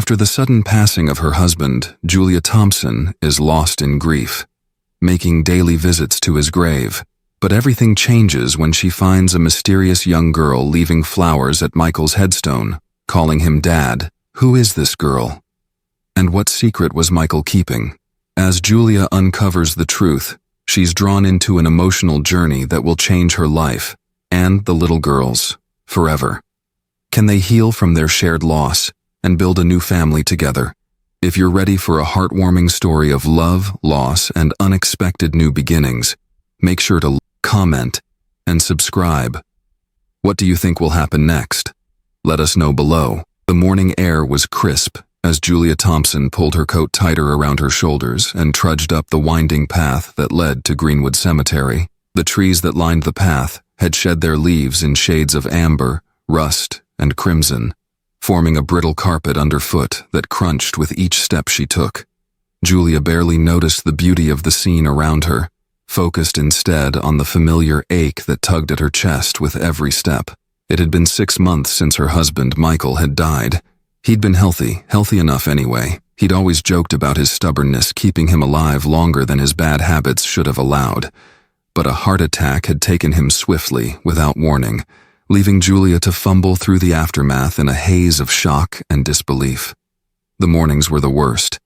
After the sudden passing of her husband, Julia Thompson is lost in grief, making daily visits to his grave. But everything changes when she finds a mysterious young girl leaving flowers at Michael's headstone, calling him Dad. Who is this girl? And what secret was Michael keeping? As Julia uncovers the truth, she's drawn into an emotional journey that will change her life, and the little girl's, forever. Can they heal from their shared loss and build a new family together? If you're ready for a heartwarming story of love, loss, and unexpected new beginnings, make sure to comment and subscribe. What do you think will happen next? Let us know below. The morning air was crisp as Julia Thompson pulled her coat tighter around her shoulders and trudged up the winding path that led to Greenwood Cemetery. The trees that lined the path had shed their leaves in shades of amber, rust, and crimson, forming a brittle carpet underfoot that crunched with each step she took. Julia barely noticed the beauty of the scene around her, focused instead on the familiar ache that tugged at her chest with every step. It had been 6 months since her husband, Michael, had died. He'd been healthy enough anyway. He'd always joked about his stubbornness keeping him alive longer than his bad habits should have allowed. But a heart attack had taken him swiftly, without warning, leaving Julia to fumble through the aftermath in a haze of shock and disbelief. The mornings were the worst.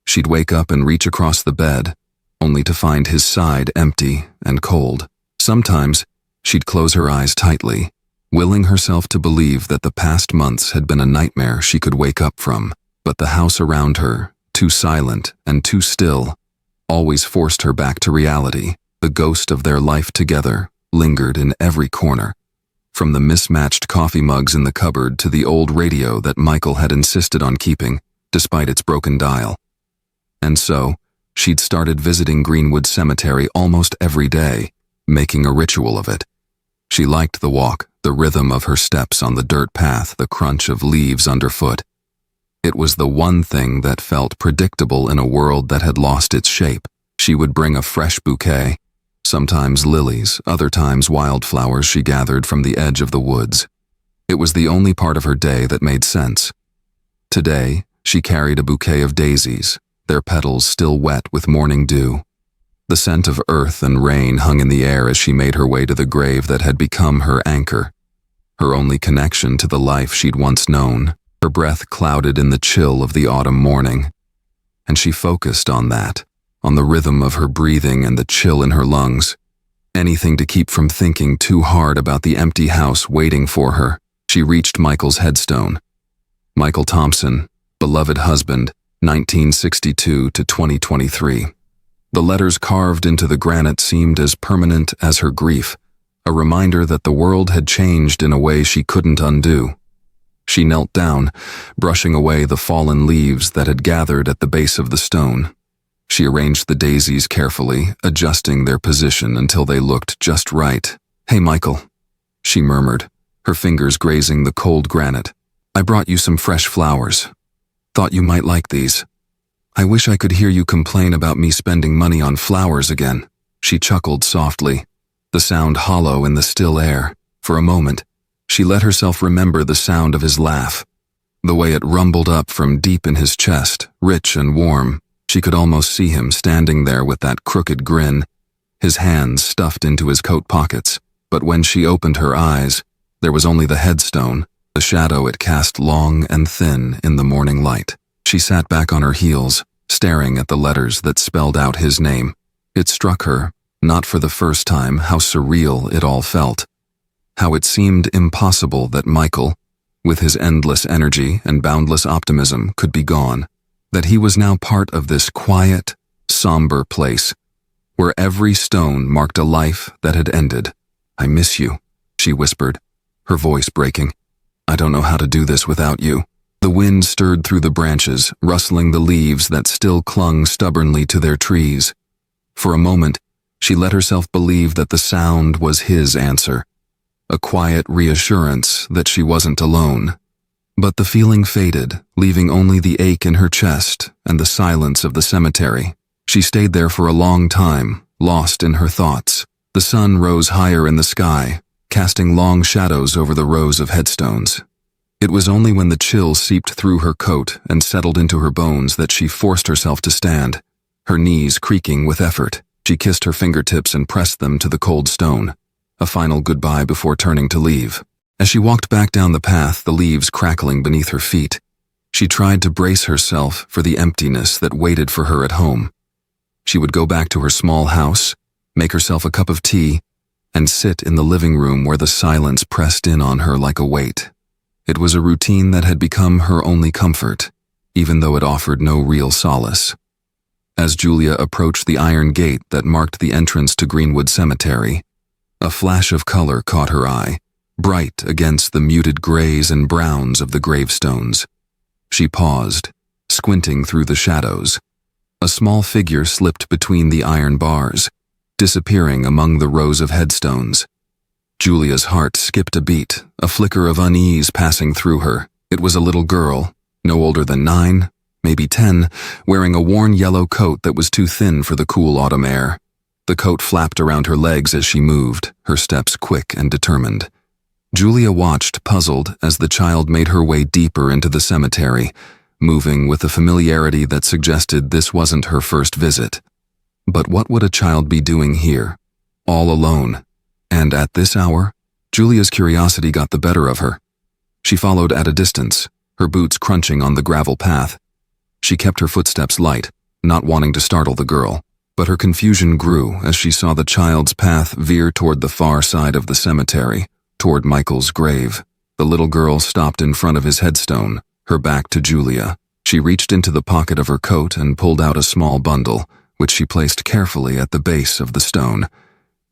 She'd wake up and reach across the bed, only to find his side empty and cold. Sometimes, she'd close her eyes tightly, willing herself to believe that the past months had been a nightmare she could wake up from. But the house around her, too silent and too still, always forced her back to reality. The ghost of their life together lingered in every corner, from the mismatched coffee mugs in the cupboard to the old radio that Michael had insisted on keeping, despite its broken dial. And so, she'd started visiting Greenwood Cemetery almost every day, making a ritual of it. She liked the walk, the rhythm of her steps on the dirt path, the crunch of leaves underfoot. It was the one thing that felt predictable in a world that had lost its shape. She would bring a fresh bouquet, sometimes lilies, other times wildflowers she gathered from the edge of the woods. It was the only part of her day that made sense. Today, she carried a bouquet of daisies, their petals still wet with morning dew. The scent of earth and rain hung in the air as she made her way to the grave that had become her anchor, her only connection to the life she'd once known. Her breath clouded in the chill of the autumn morning, and she focused on that, on the rhythm of her breathing and the chill in her lungs. Anything to keep from thinking too hard about the empty house waiting for her. She reached Michael's headstone. Michael Thompson, beloved husband, 1962 to 2023. The letters carved into the granite seemed as permanent as her grief, a reminder that the world had changed in a way she couldn't undo. She knelt down, brushing away the fallen leaves that had gathered at the base of the stone. She arranged the daisies carefully, adjusting their position until they looked just right. "Hey, Michael," she murmured, her fingers grazing the cold granite. "I brought you some fresh flowers. Thought you might like these. I wish I could hear you complain about me spending money on flowers again." She chuckled softly, the sound hollow in the still air. For a moment, she let herself remember the sound of his laugh, the way it rumbled up from deep in his chest, rich and warm. She could almost see him standing there with that crooked grin, his hands stuffed into his coat pockets. But when she opened her eyes, there was only the headstone, the shadow it cast long and thin in the morning light. She sat back on her heels, staring at the letters that spelled out his name. It struck her, not for the first time, how surreal it all felt. How it seemed impossible that Michael, with his endless energy and boundless optimism, could be gone. That he was now part of this quiet, somber place, where every stone marked a life that had ended. "I miss you," she whispered, her voice breaking. "I don't know how to do this without you." The wind stirred through the branches, rustling the leaves that still clung stubbornly to their trees. For a moment, she let herself believe that the sound was his answer, a quiet reassurance that she wasn't alone. But the feeling faded, leaving only the ache in her chest and the silence of the cemetery. She stayed there for a long time, lost in her thoughts. The sun rose higher in the sky, casting long shadows over the rows of headstones. It was only when the chill seeped through her coat and settled into her bones that she forced herself to stand. Her knees creaking with effort, she kissed her fingertips and pressed them to the cold stone. A final goodbye before turning to leave. As she walked back down the path, the leaves crackling beneath her feet, she tried to brace herself for the emptiness that waited for her at home. She would go back to her small house, make herself a cup of tea, and sit in the living room where the silence pressed in on her like a weight. It was a routine that had become her only comfort, even though it offered no real solace. As Julia approached the iron gate that marked the entrance to Greenwood Cemetery, a flash of color caught her eye, bright against the muted grays and browns of the gravestones. She paused, squinting through the shadows. A small figure slipped between the iron bars, disappearing among the rows of headstones. Julia's heart skipped a beat, a flicker of unease passing through her. It was a little girl, no older than 9, maybe 10, wearing a worn yellow coat that was too thin for the cool autumn air. The coat flapped around her legs as she moved, her steps quick and determined. Julia watched, puzzled, as the child made her way deeper into the cemetery, moving with a familiarity that suggested this wasn't her first visit. But what would a child be doing here, all alone? And at this hour, Julia's curiosity got the better of her. She followed at a distance, her boots crunching on the gravel path. She kept her footsteps light, not wanting to startle the girl, but her confusion grew as she saw the child's path veer toward the far side of the cemetery, toward Michael's grave. The little girl stopped in front of his headstone, her back to Julia. She reached into the pocket of her coat and pulled out a small bundle, which she placed carefully at the base of the stone.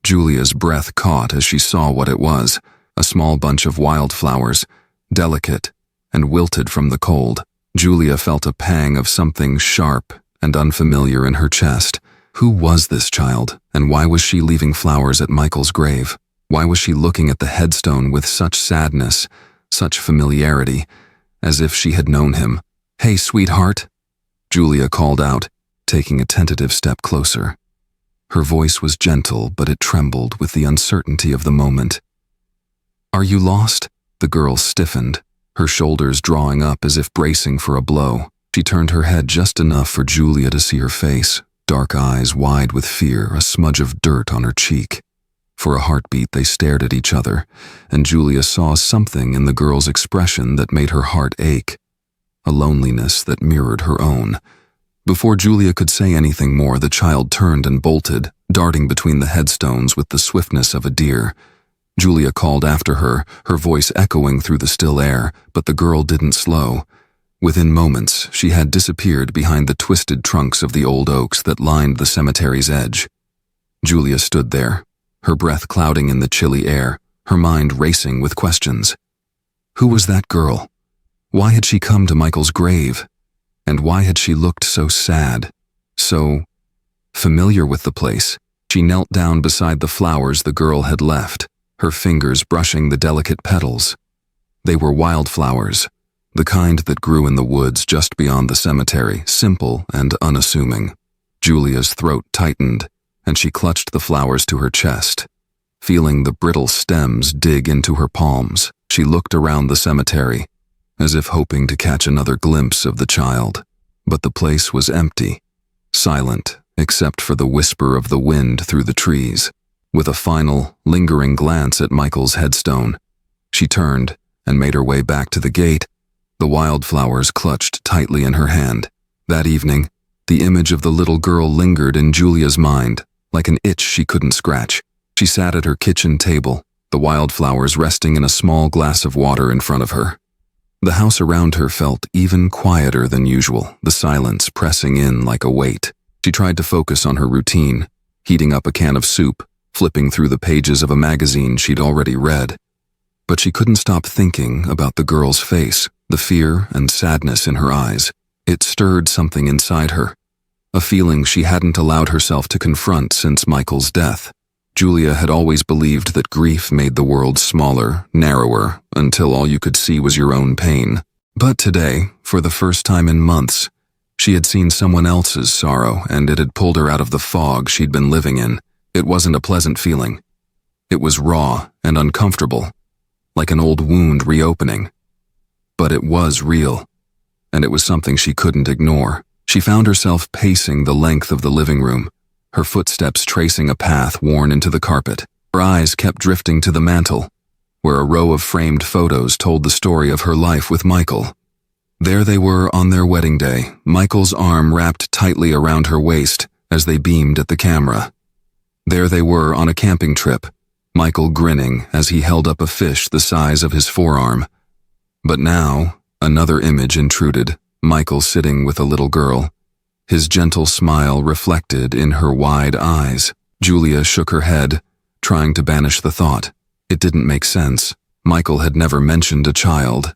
Julia's breath caught as she saw what it was, a small bunch of wildflowers, delicate and wilted from the cold. Julia felt a pang of something sharp and unfamiliar in her chest. Who was this child, and why was she leaving flowers at Michael's grave? Why was she looking at the headstone with such sadness, such familiarity, as if she had known him? "Hey, sweetheart," Julia called out, taking a tentative step closer. Her voice was gentle, but it trembled with the uncertainty of the moment. "Are you lost?" The girl stiffened, her shoulders drawing up as if bracing for a blow. She turned her head just enough for Julia to see her face, dark eyes wide with fear, a smudge of dirt on her cheek. For a heartbeat they stared at each other, and Julia saw something in the girl's expression that made her heart ache, a loneliness that mirrored her own. Before Julia could say anything more, the child turned and bolted, darting between the headstones with the swiftness of a deer. Julia called after her, her voice echoing through the still air, but the girl didn't slow. Within moments, she had disappeared behind the twisted trunks of the old oaks that lined the cemetery's edge. Julia stood there, her breath clouding in the chilly air, her mind racing with questions. Who was that girl? Why had she come to Michael's grave? And why had she looked so sad, so familiar with the place? She knelt down beside the flowers the girl had left, her fingers brushing the delicate petals. They were wildflowers, the kind that grew in the woods just beyond the cemetery, simple and unassuming. Julia's throat tightened, and she clutched the flowers to her chest. Feeling the brittle stems dig into her palms, she looked around the cemetery, as if hoping to catch another glimpse of the child. But the place was empty, silent except for the whisper of the wind through the trees. With a final, lingering glance at Michael's headstone, she turned and made her way back to the gate, the wildflowers clutched tightly in her hand. That evening, the image of the little girl lingered in Julia's mind, like an itch she couldn't scratch. She sat at her kitchen table, the wildflowers resting in a small glass of water in front of her. The house around her felt even quieter than usual, the silence pressing in like a weight. She tried to focus on her routine, heating up a can of soup, flipping through the pages of a magazine she'd already read. But she couldn't stop thinking about the girl's face, the fear and sadness in her eyes. It stirred something inside her, a feeling she hadn't allowed herself to confront since Michael's death. Julia had always believed that grief made the world smaller, narrower, until all you could see was your own pain. But today, for the first time in months, she had seen someone else's sorrow, and it had pulled her out of the fog she'd been living in. It wasn't a pleasant feeling. It was raw and uncomfortable, like an old wound reopening. But it was real, and it was something she couldn't ignore. She found herself pacing the length of the living room, her footsteps tracing a path worn into the carpet. Her eyes kept drifting to the mantel, where a row of framed photos told the story of her life with Michael. There they were on their wedding day, Michael's arm wrapped tightly around her waist as they beamed at the camera. There they were on a camping trip, Michael grinning as he held up a fish the size of his forearm. But now, another image intruded, Michael sitting with a little girl, his gentle smile reflected in her wide eyes. Julia shook her head, trying to banish the thought. It didn't make sense. Michael had never mentioned a child,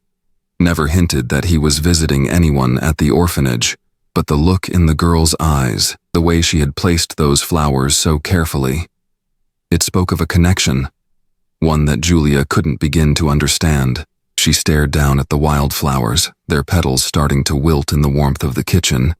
never hinted that he was visiting anyone at the orphanage, but the look in the girl's eyes, the way she had placed those flowers so carefully, it spoke of a connection, one that Julia couldn't begin to understand. She stared down at the wildflowers, their petals starting to wilt in the warmth of the kitchen,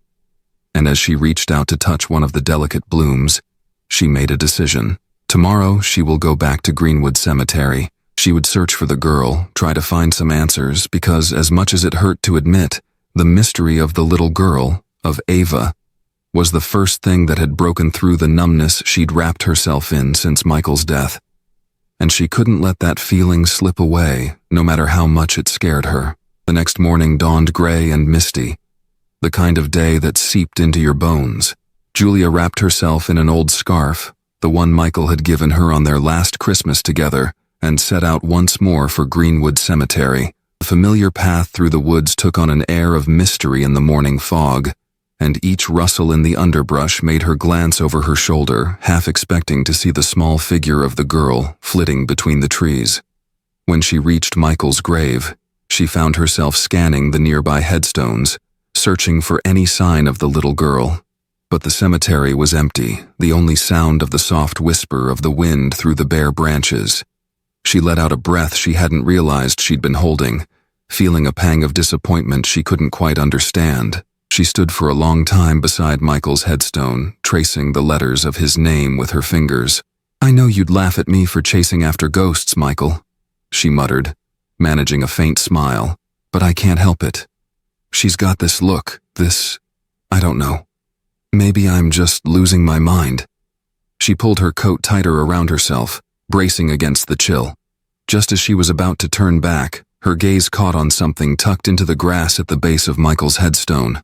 and as she reached out to touch one of the delicate blooms, she made a decision. Tomorrow she will go back to Greenwood Cemetery. She would search for the girl, try to find some answers, because as much as it hurt to admit, the mystery of the little girl, of Ava, was the first thing that had broken through the numbness she'd wrapped herself in since Michael's death. And she couldn't let that feeling slip away, no matter how much it scared her. The next morning dawned gray and misty, the kind of day that seeped into your bones. Julia wrapped herself in an old scarf, the one Michael had given her on their last Christmas together, and set out once more for Greenwood Cemetery. The familiar path through the woods took on an air of mystery in the morning fog, and each rustle in the underbrush made her glance over her shoulder, half expecting to see the small figure of the girl flitting between the trees. When she reached Michael's grave, she found herself scanning the nearby headstones, searching for any sign of the little girl. But the cemetery was empty, the only sound of the soft whisper of the wind through the bare branches. She let out a breath she hadn't realized she'd been holding, feeling a pang of disappointment she couldn't quite understand. She stood for a long time beside Michael's headstone, tracing the letters of his name with her fingers. "I know you'd laugh at me for chasing after ghosts, Michael," she muttered, managing a faint smile, "but I can't help it. She's got this look, I don't know. Maybe I'm just losing my mind." She pulled her coat tighter around herself, bracing against the chill. Just as she was about to turn back, her gaze caught on something tucked into the grass at the base of Michael's headstone.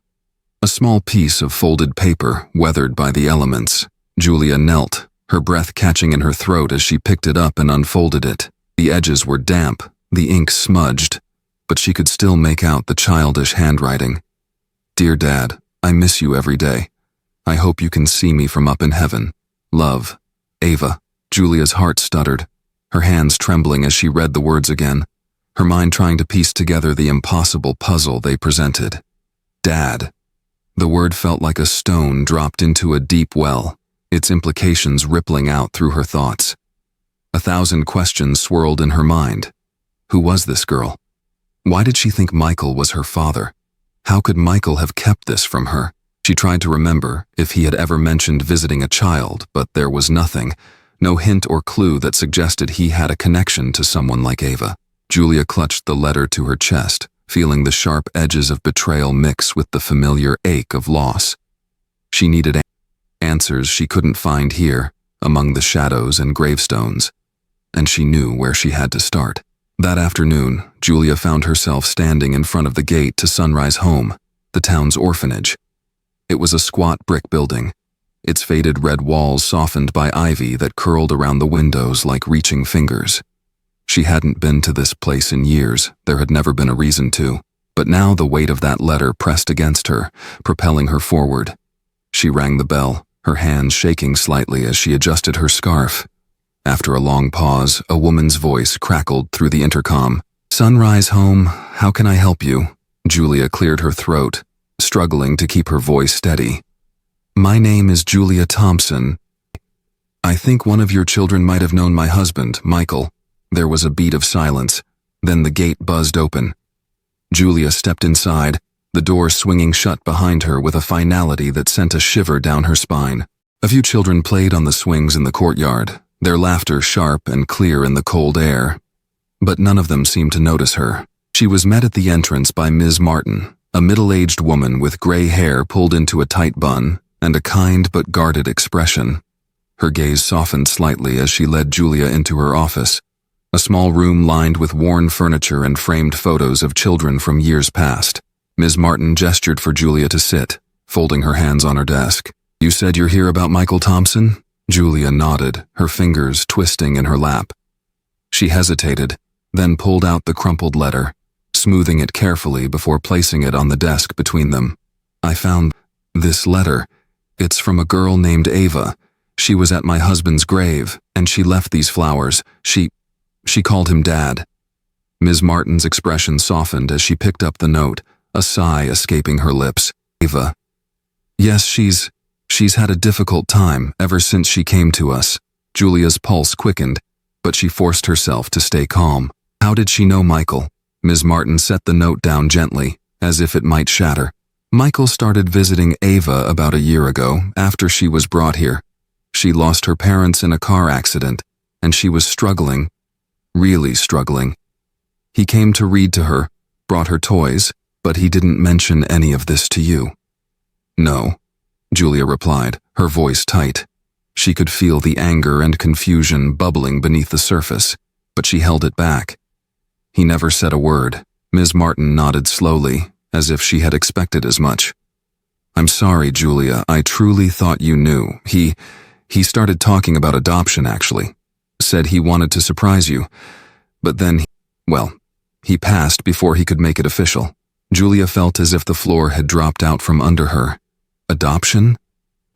A small piece of folded paper, weathered by the elements. Julia knelt, her breath catching in her throat as she picked it up and unfolded it. The edges were damp, the ink smudged, but she could still make out the childish handwriting. "Dear Dad, I miss you every day. I hope you can see me from up in heaven. Love, Ava." Julia's heart stuttered, her hands trembling as she read the words again, her mind trying to piece together the impossible puzzle they presented. Dad. The word felt like a stone dropped into a deep well, its implications rippling out through her thoughts. 1,000 questions swirled in her mind. Who was this girl? Why did she think Michael was her father? How could Michael have kept this from her? She tried to remember if he had ever mentioned visiting a child, but there was nothing, no hint or clue that suggested he had a connection to someone like Ava. Julia clutched the letter to her chest, feeling the sharp edges of betrayal mix with the familiar ache of loss. She needed answers she couldn't find here, among the shadows and gravestones, and she knew where she had to start. That afternoon, Julia found herself standing in front of the gate to Sunrise Home, the town's orphanage. It was a squat brick building, its faded red walls softened by ivy that curled around the windows like reaching fingers. She hadn't been to this place in years, there had never been a reason to, but now the weight of that letter pressed against her, propelling her forward. She rang the bell, her hands shaking slightly as she adjusted her scarf. After a long pause, a woman's voice crackled through the intercom. "Sunrise Home, how can I help you?" Julia cleared her throat, struggling to keep her voice steady. "My name is Julia Thompson. I think one of your children might have known my husband, Michael." There was a beat of silence, then the gate buzzed open. Julia stepped inside, the door swinging shut behind her with a finality that sent a shiver down her spine. A few children played on the swings in the courtyard, their laughter sharp and clear in the cold air, but none of them seemed to notice her. She was met at the entrance by Ms. Martin, a middle-aged woman with gray hair pulled into a tight bun and a kind but guarded expression. Her gaze softened slightly as she led Julia into her office, a small room lined with worn furniture and framed photos of children from years past. Ms. Martin gestured for Julia to sit, folding her hands on her desk. "You said you're here about Michael Thompson?" Julia nodded, her fingers twisting in her lap. She hesitated, then pulled out the crumpled letter, smoothing it carefully before placing it on the desk between them. "I found this letter. It's from a girl named Ava. She was at my husband's grave, and she left these flowers. She called him Dad." Ms. Martin's expression softened as she picked up the note, a sigh escaping her lips. "Ava. Yes, she's had a difficult time ever since she came to us." Julia's pulse quickened, but she forced herself to stay calm. "How did she know Michael?" Ms. Martin set the note down gently, as if it might shatter. "Michael started visiting Ava about a year ago, after she was brought here. She lost her parents in a car accident, and she was struggling, really struggling. He came to read to her, brought her toys, but he didn't mention any of this to you." "No," Julia replied, her voice tight. She could feel the anger and confusion bubbling beneath the surface, but she held it back. "He never said a word." Ms. Martin nodded slowly, as if she had expected as much. "I'm sorry, Julia, I truly thought you knew. He started talking about adoption, actually. Said he wanted to surprise you. But then, he passed before he could make it official." Julia felt as if the floor had dropped out from under her. Adoption?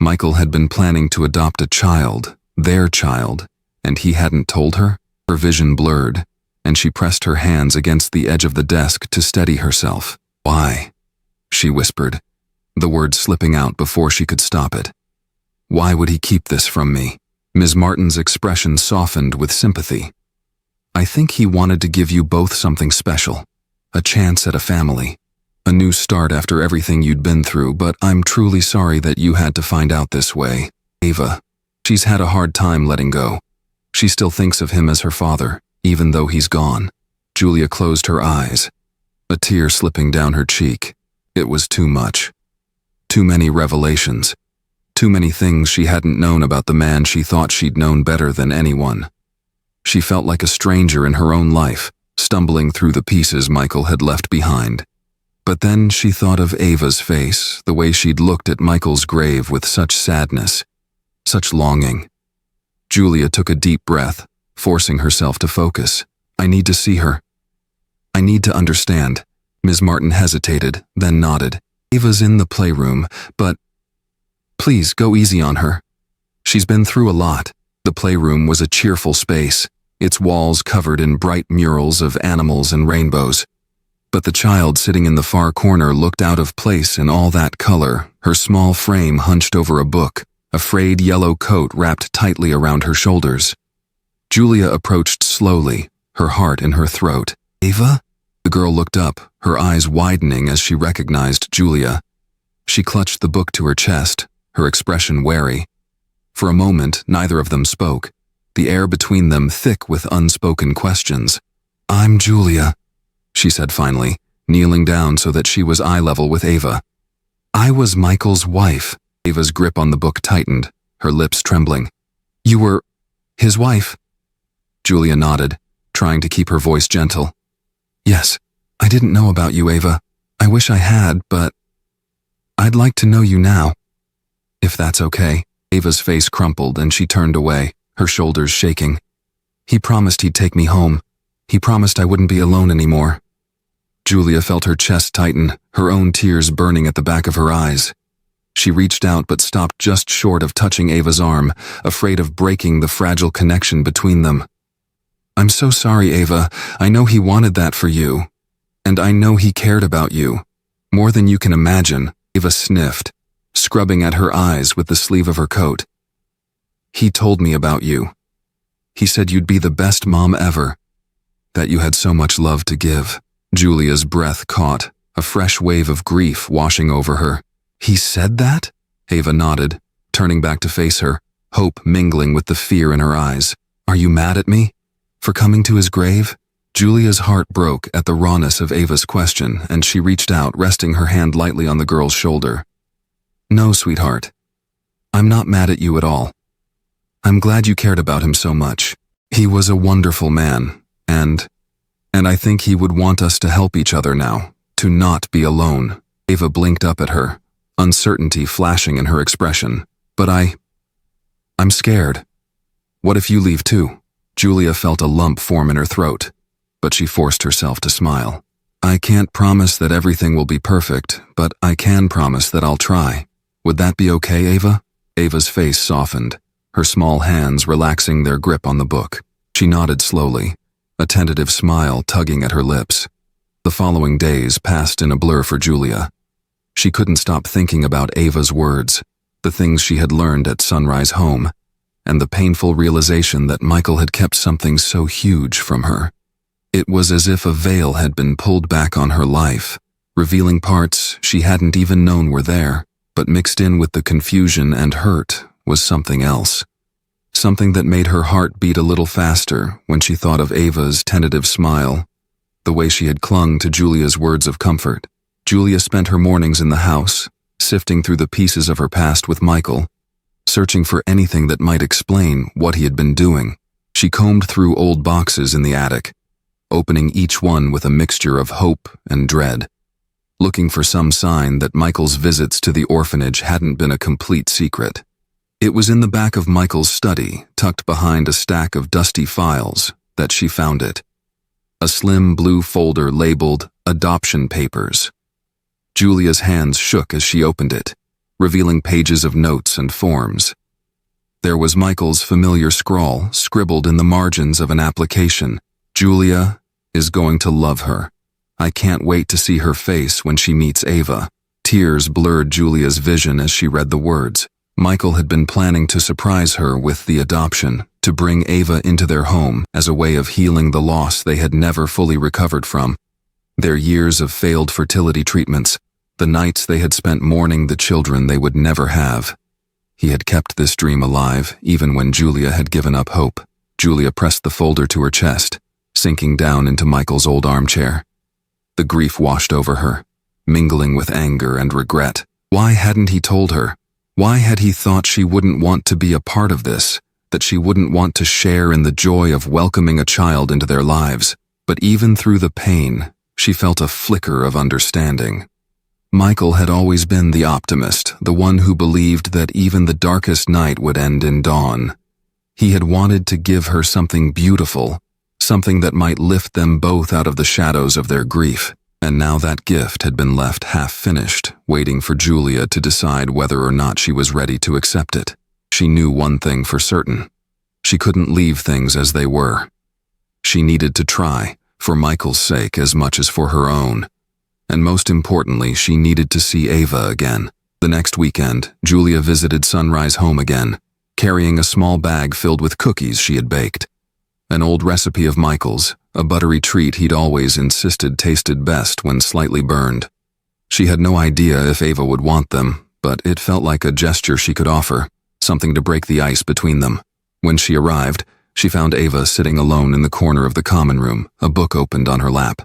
Michael had been planning to adopt a child, their child, and he hadn't told her? Her vision blurred, and she pressed her hands against the edge of the desk to steady herself. "Why?" she whispered, the words slipping out before she could stop it. "Why would he keep this from me?" Ms. Martin's expression softened with sympathy. "I think he wanted to give you both something special, a chance at a family, a new start after everything you'd been through, but I'm truly sorry that you had to find out this way. Ava, she's had a hard time letting go. She still thinks of him as her father, even though he's gone." Julia closed her eyes, a tear slipping down her cheek. It was too much. Too many revelations. Too many things she hadn't known about the man she thought she'd known better than anyone. She felt like a stranger in her own life, stumbling through the pieces Michael had left behind. But then she thought of Ava's face, the way she'd looked at Michael's grave with such sadness, such longing. Julia took a deep breath, forcing herself to focus. "I need to see her. I need to understand." Ms. Martin hesitated, then nodded. "Ava's in the playroom, but please go easy on her. She's been through a lot." The playroom was a cheerful space, its walls covered in bright murals of animals and rainbows. But the child sitting in the far corner looked out of place in all that color, her small frame hunched over a book, a frayed yellow coat wrapped tightly around her shoulders. Julia approached slowly, her heart in her throat. "Ava?" The girl looked up, her eyes widening as she recognized Julia. She clutched the book to her chest, her expression wary. For a moment, neither of them spoke, the air between them thick with unspoken questions. "I'm Julia," she said finally, kneeling down so that she was eye level with Ava. "I was Michael's wife." Ava's grip on the book tightened, her lips trembling. "You were his wife?" Julia nodded, trying to keep her voice gentle. "Yes, I didn't know about you, Ava. I wish I had, but I'd like to know you now. If that's okay." Ava's face crumpled and she turned away, her shoulders shaking. "He promised he'd take me home. He promised I wouldn't be alone anymore." Julia felt her chest tighten, her own tears burning at the back of her eyes. She reached out but stopped just short of touching Ava's arm, afraid of breaking the fragile connection between them. "I'm so sorry, Ava. I know he wanted that for you. And I know he cared about you. More than you can imagine." Ava sniffed, scrubbing at her eyes with the sleeve of her coat. "He told me about you. He said you'd be the best mom ever, that you had so much love to give." Julia's breath caught, a fresh wave of grief washing over her. "He said that?" Ava nodded, turning back to face her, hope mingling with the fear in her eyes. "Are you mad at me? For coming to his grave? Julia's heart broke at the rawness of Ava's question, and she reached out, resting her hand lightly on the girl's shoulder. No, sweetheart. I'm not mad at you at all. I'm glad you cared about him so much. He was a wonderful man, and I think he would want us to help each other now, to not be alone. Ava blinked up at her, uncertainty flashing in her expression. But I'm scared. What if you leave too? Julia felt a lump form in her throat, but she forced herself to smile. I can't promise that everything will be perfect, but I can promise that I'll try. Would that be okay, Ava? Ava's face softened, her small hands relaxing their grip on the book. She nodded slowly, a tentative smile tugging at her lips. The following days passed in a blur for Julia. She couldn't stop thinking about Ava's words, the things she had learned at Sunrise Home, and the painful realization that Michael had kept something so huge from her. It was as if a veil had been pulled back on her life, revealing parts she hadn't even known were there, but mixed in with the confusion and hurt was something else. Something that made her heart beat a little faster when she thought of Ava's tentative smile, the way she had clung to Julia's words of comfort. Julia spent her mornings in the house, sifting through the pieces of her past with Michael, searching for anything that might explain what he had been doing. She combed through old boxes in the attic, opening each one with a mixture of hope and dread, looking for some sign that Michael's visits to the orphanage hadn't been a complete secret. It was in the back of Michael's study, tucked behind a stack of dusty files, that she found it. A slim blue folder labeled Adoption Papers. Julia's hands shook as she opened it, revealing pages of notes and forms. There was Michael's familiar scrawl scribbled in the margins of an application. Julia is going to love her. I can't wait to see her face when she meets Ava. Tears blurred Julia's vision as she read the words. Michael had been planning to surprise her with the adoption, to bring Ava into their home as a way of healing the loss they had never fully recovered from. Their years of failed fertility treatments, the nights they had spent mourning the children they would never have. He had kept this dream alive even when Julia had given up hope. Julia pressed the folder to her chest, sinking down into Michael's old armchair. The grief washed over her, mingling with anger and regret. Why hadn't he told her? Why had he thought she wouldn't want to be a part of this, that she wouldn't want to share in the joy of welcoming a child into their lives? But even through the pain, she felt a flicker of understanding. Michael had always been the optimist, the one who believed that even the darkest night would end in dawn. He had wanted to give her something beautiful, something that might lift them both out of the shadows of their grief. And now that gift had been left half-finished, waiting for Julia to decide whether or not she was ready to accept it. She knew one thing for certain. She couldn't leave things as they were. She needed to try, for Michael's sake as much as for her own. And most importantly, she needed to see Ava again. The next weekend, Julia visited Sunrise Home again, carrying a small bag filled with cookies she had baked. An old recipe of Michael's, a buttery treat he'd always insisted tasted best when slightly burned. She had no idea if Ava would want them, but it felt like a gesture she could offer, something to break the ice between them. When she arrived, she found Ava sitting alone in the corner of the common room, a book opened on her lap.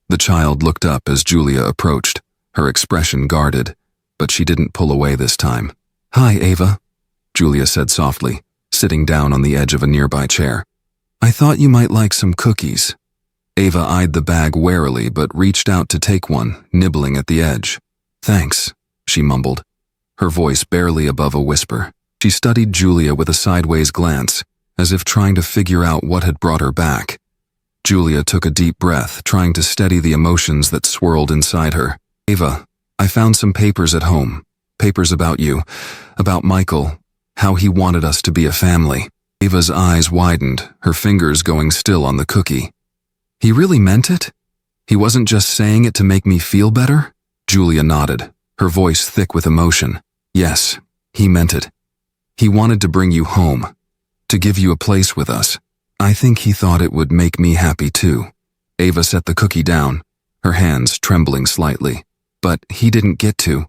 The child looked up as Julia approached, her expression guarded, but she didn't pull away this time. "Hi, Ava," Julia said softly, sitting down on the edge of a nearby chair. "I thought you might like some cookies." Ava eyed the bag warily but reached out to take one, nibbling at the edge. "Thanks," she mumbled, her voice barely above a whisper. She studied Julia with a sideways glance, as if trying to figure out what had brought her back. Julia took a deep breath, trying to steady the emotions that swirled inside her. "Ava, I found some papers at home. Papers about you, about Michael, how he wanted us to be a family." Ava's eyes widened, her fingers going still on the cookie. "He really meant it? He wasn't just saying it to make me feel better?" Julia nodded, her voice thick with emotion. "Yes, he meant it. He wanted to bring you home, to give you a place with us. I think he thought it would make me happy too." Ava set the cookie down, her hands trembling slightly. "But he didn't get to.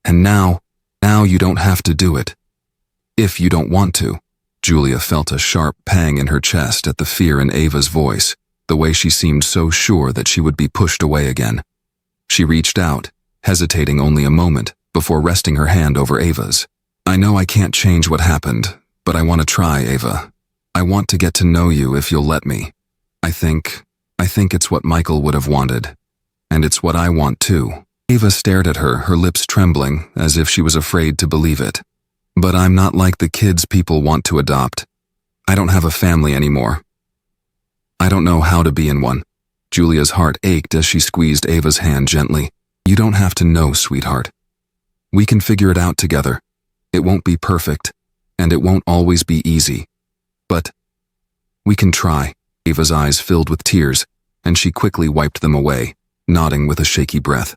And now you don't have to do it. If you don't want to." Julia felt a sharp pang in her chest at the fear in Ava's voice. the way she seemed so sure that she would be pushed away again. She reached out, hesitating only a moment before resting her hand over Ava's. "I know I can't change what happened, but I want to try, Ava. I want to get to know you if you'll let me. I think it's what Michael would have wanted. And it's what I want too." Ava stared at her, her lips trembling, as if she was afraid to believe it. "But I'm not like the kids people want to adopt. I don't have a family anymore. I don't know how to be in one." Julia's heart ached as she squeezed Ava's hand gently. "You don't have to know, sweetheart. We can figure it out together. It won't be perfect, and it won't always be easy. But we can try." Ava's eyes filled with tears, and she quickly wiped them away, nodding with a shaky breath.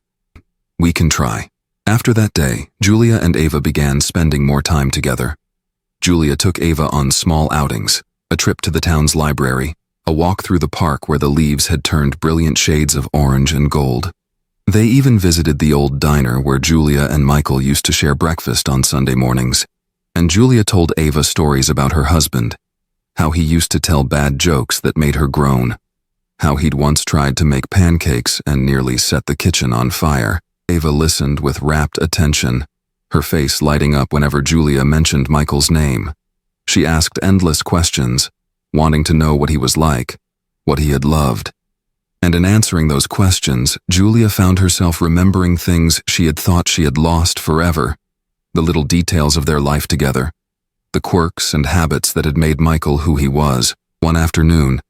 "We can try." After that day, Julia and Ava began spending more time together. Julia took Ava on small outings, a trip to the town's library, a walk through the park where the leaves had turned brilliant shades of orange and gold. They even visited the old diner where Julia and Michael used to share breakfast on Sunday mornings. And Julia told Ava stories about her husband, how he used to tell bad jokes that made her groan, how he'd once tried to make pancakes and nearly set the kitchen on fire. Ava listened with rapt attention, her face lighting up whenever Julia mentioned Michael's name. She asked endless questions, wanting to know what he was like, what he had loved. And in answering those questions, Julia found herself remembering things she had thought she had lost forever, the little details of their life together, the quirks and habits that had made Michael who he was. One afternoon,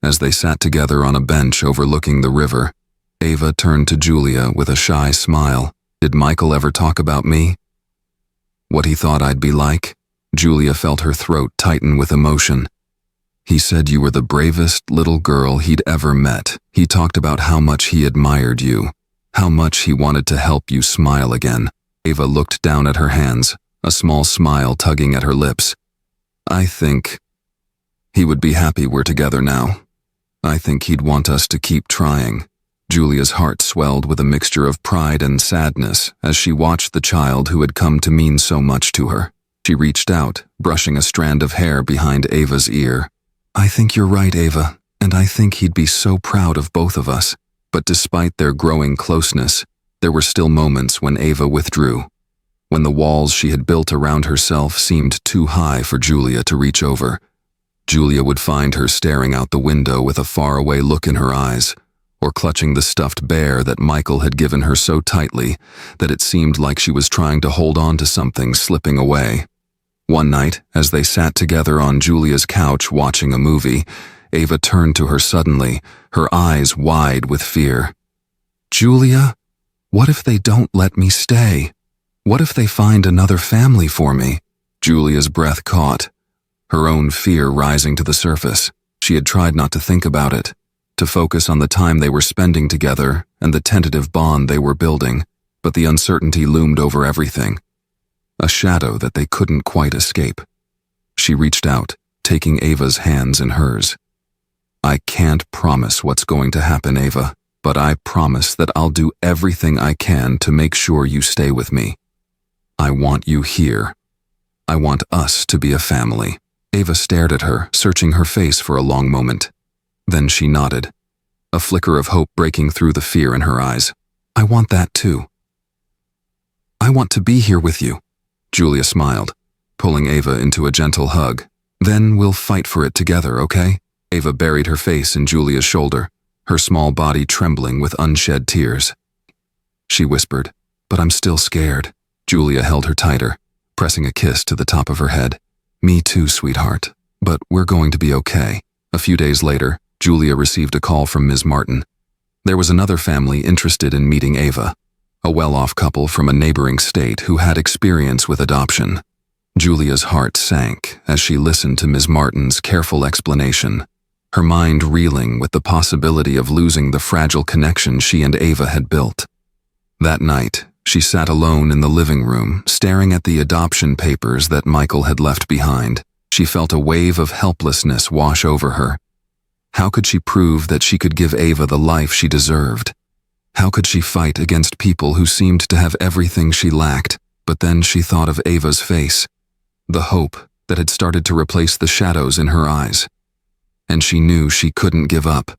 as they sat together on a bench overlooking the river, Ava turned to Julia with a shy smile. "Did Michael ever talk about me? What he thought I'd be like?" Julia felt her throat tighten with emotion. "He said you were the bravest little girl he'd ever met. He talked about how much he admired you, how much he wanted to help you smile again." Ava looked down at her hands, a small smile tugging at her lips. "I think he would be happy we're together now. I think he'd want us to keep trying." Julia's heart swelled with a mixture of pride and sadness as she watched the child who had come to mean so much to her. She reached out, brushing a strand of hair behind Ava's ear. "I think you're right, Ava, and I think he'd be so proud of both of us." But despite their growing closeness, there were still moments when Ava withdrew, when the walls she had built around herself seemed too high for Julia to reach over. Julia would find her staring out the window with a faraway look in her eyes, or clutching the stuffed bear that Michael had given her so tightly that it seemed like she was trying to hold on to something slipping away. One night, as they sat together on Julia's couch watching a movie, Ava turned to her suddenly, her eyes wide with fear. "Julia, what if they don't let me stay? What if they find another family for me?" Julia's breath caught, her own fear rising to the surface. She had tried not to think about it, to focus on the time they were spending together and the tentative bond they were building, but the uncertainty loomed over everything, a shadow that they couldn't quite escape. She reached out, taking Ava's hands in hers. "I can't promise what's going to happen, Ava, but I promise that I'll do everything I can to make sure you stay with me. I want you here. I want us to be a family." Ava stared at her, searching her face for a long moment. Then she nodded, a flicker of hope breaking through the fear in her eyes. "I want that too. I want to be here with you." Julia smiled, pulling Ava into a gentle hug. "Then we'll fight for it together, okay?" Ava buried her face in Julia's shoulder, her small body trembling with unshed tears. She whispered, "But I'm still scared." Julia held her tighter, pressing a kiss to the top of her head. "Me too, sweetheart, but we're going to be okay." A few days later, Julia received a call from Ms. Martin. There was another family interested in meeting Ava, a well-off couple from a neighboring state who had experience with adoption. Julia's heart sank as she listened to Ms. Martin's careful explanation, her mind reeling with the possibility of losing the fragile connection she and Ava had built. That night, she sat alone in the living room, staring at the adoption papers that Michael had left behind. She felt a wave of helplessness wash over her. How could she prove that she could give Ava the life she deserved? How could she fight against people who seemed to have everything she lacked? But then she thought of Ava's face, the hope that had started to replace the shadows in her eyes. And she knew she couldn't give up.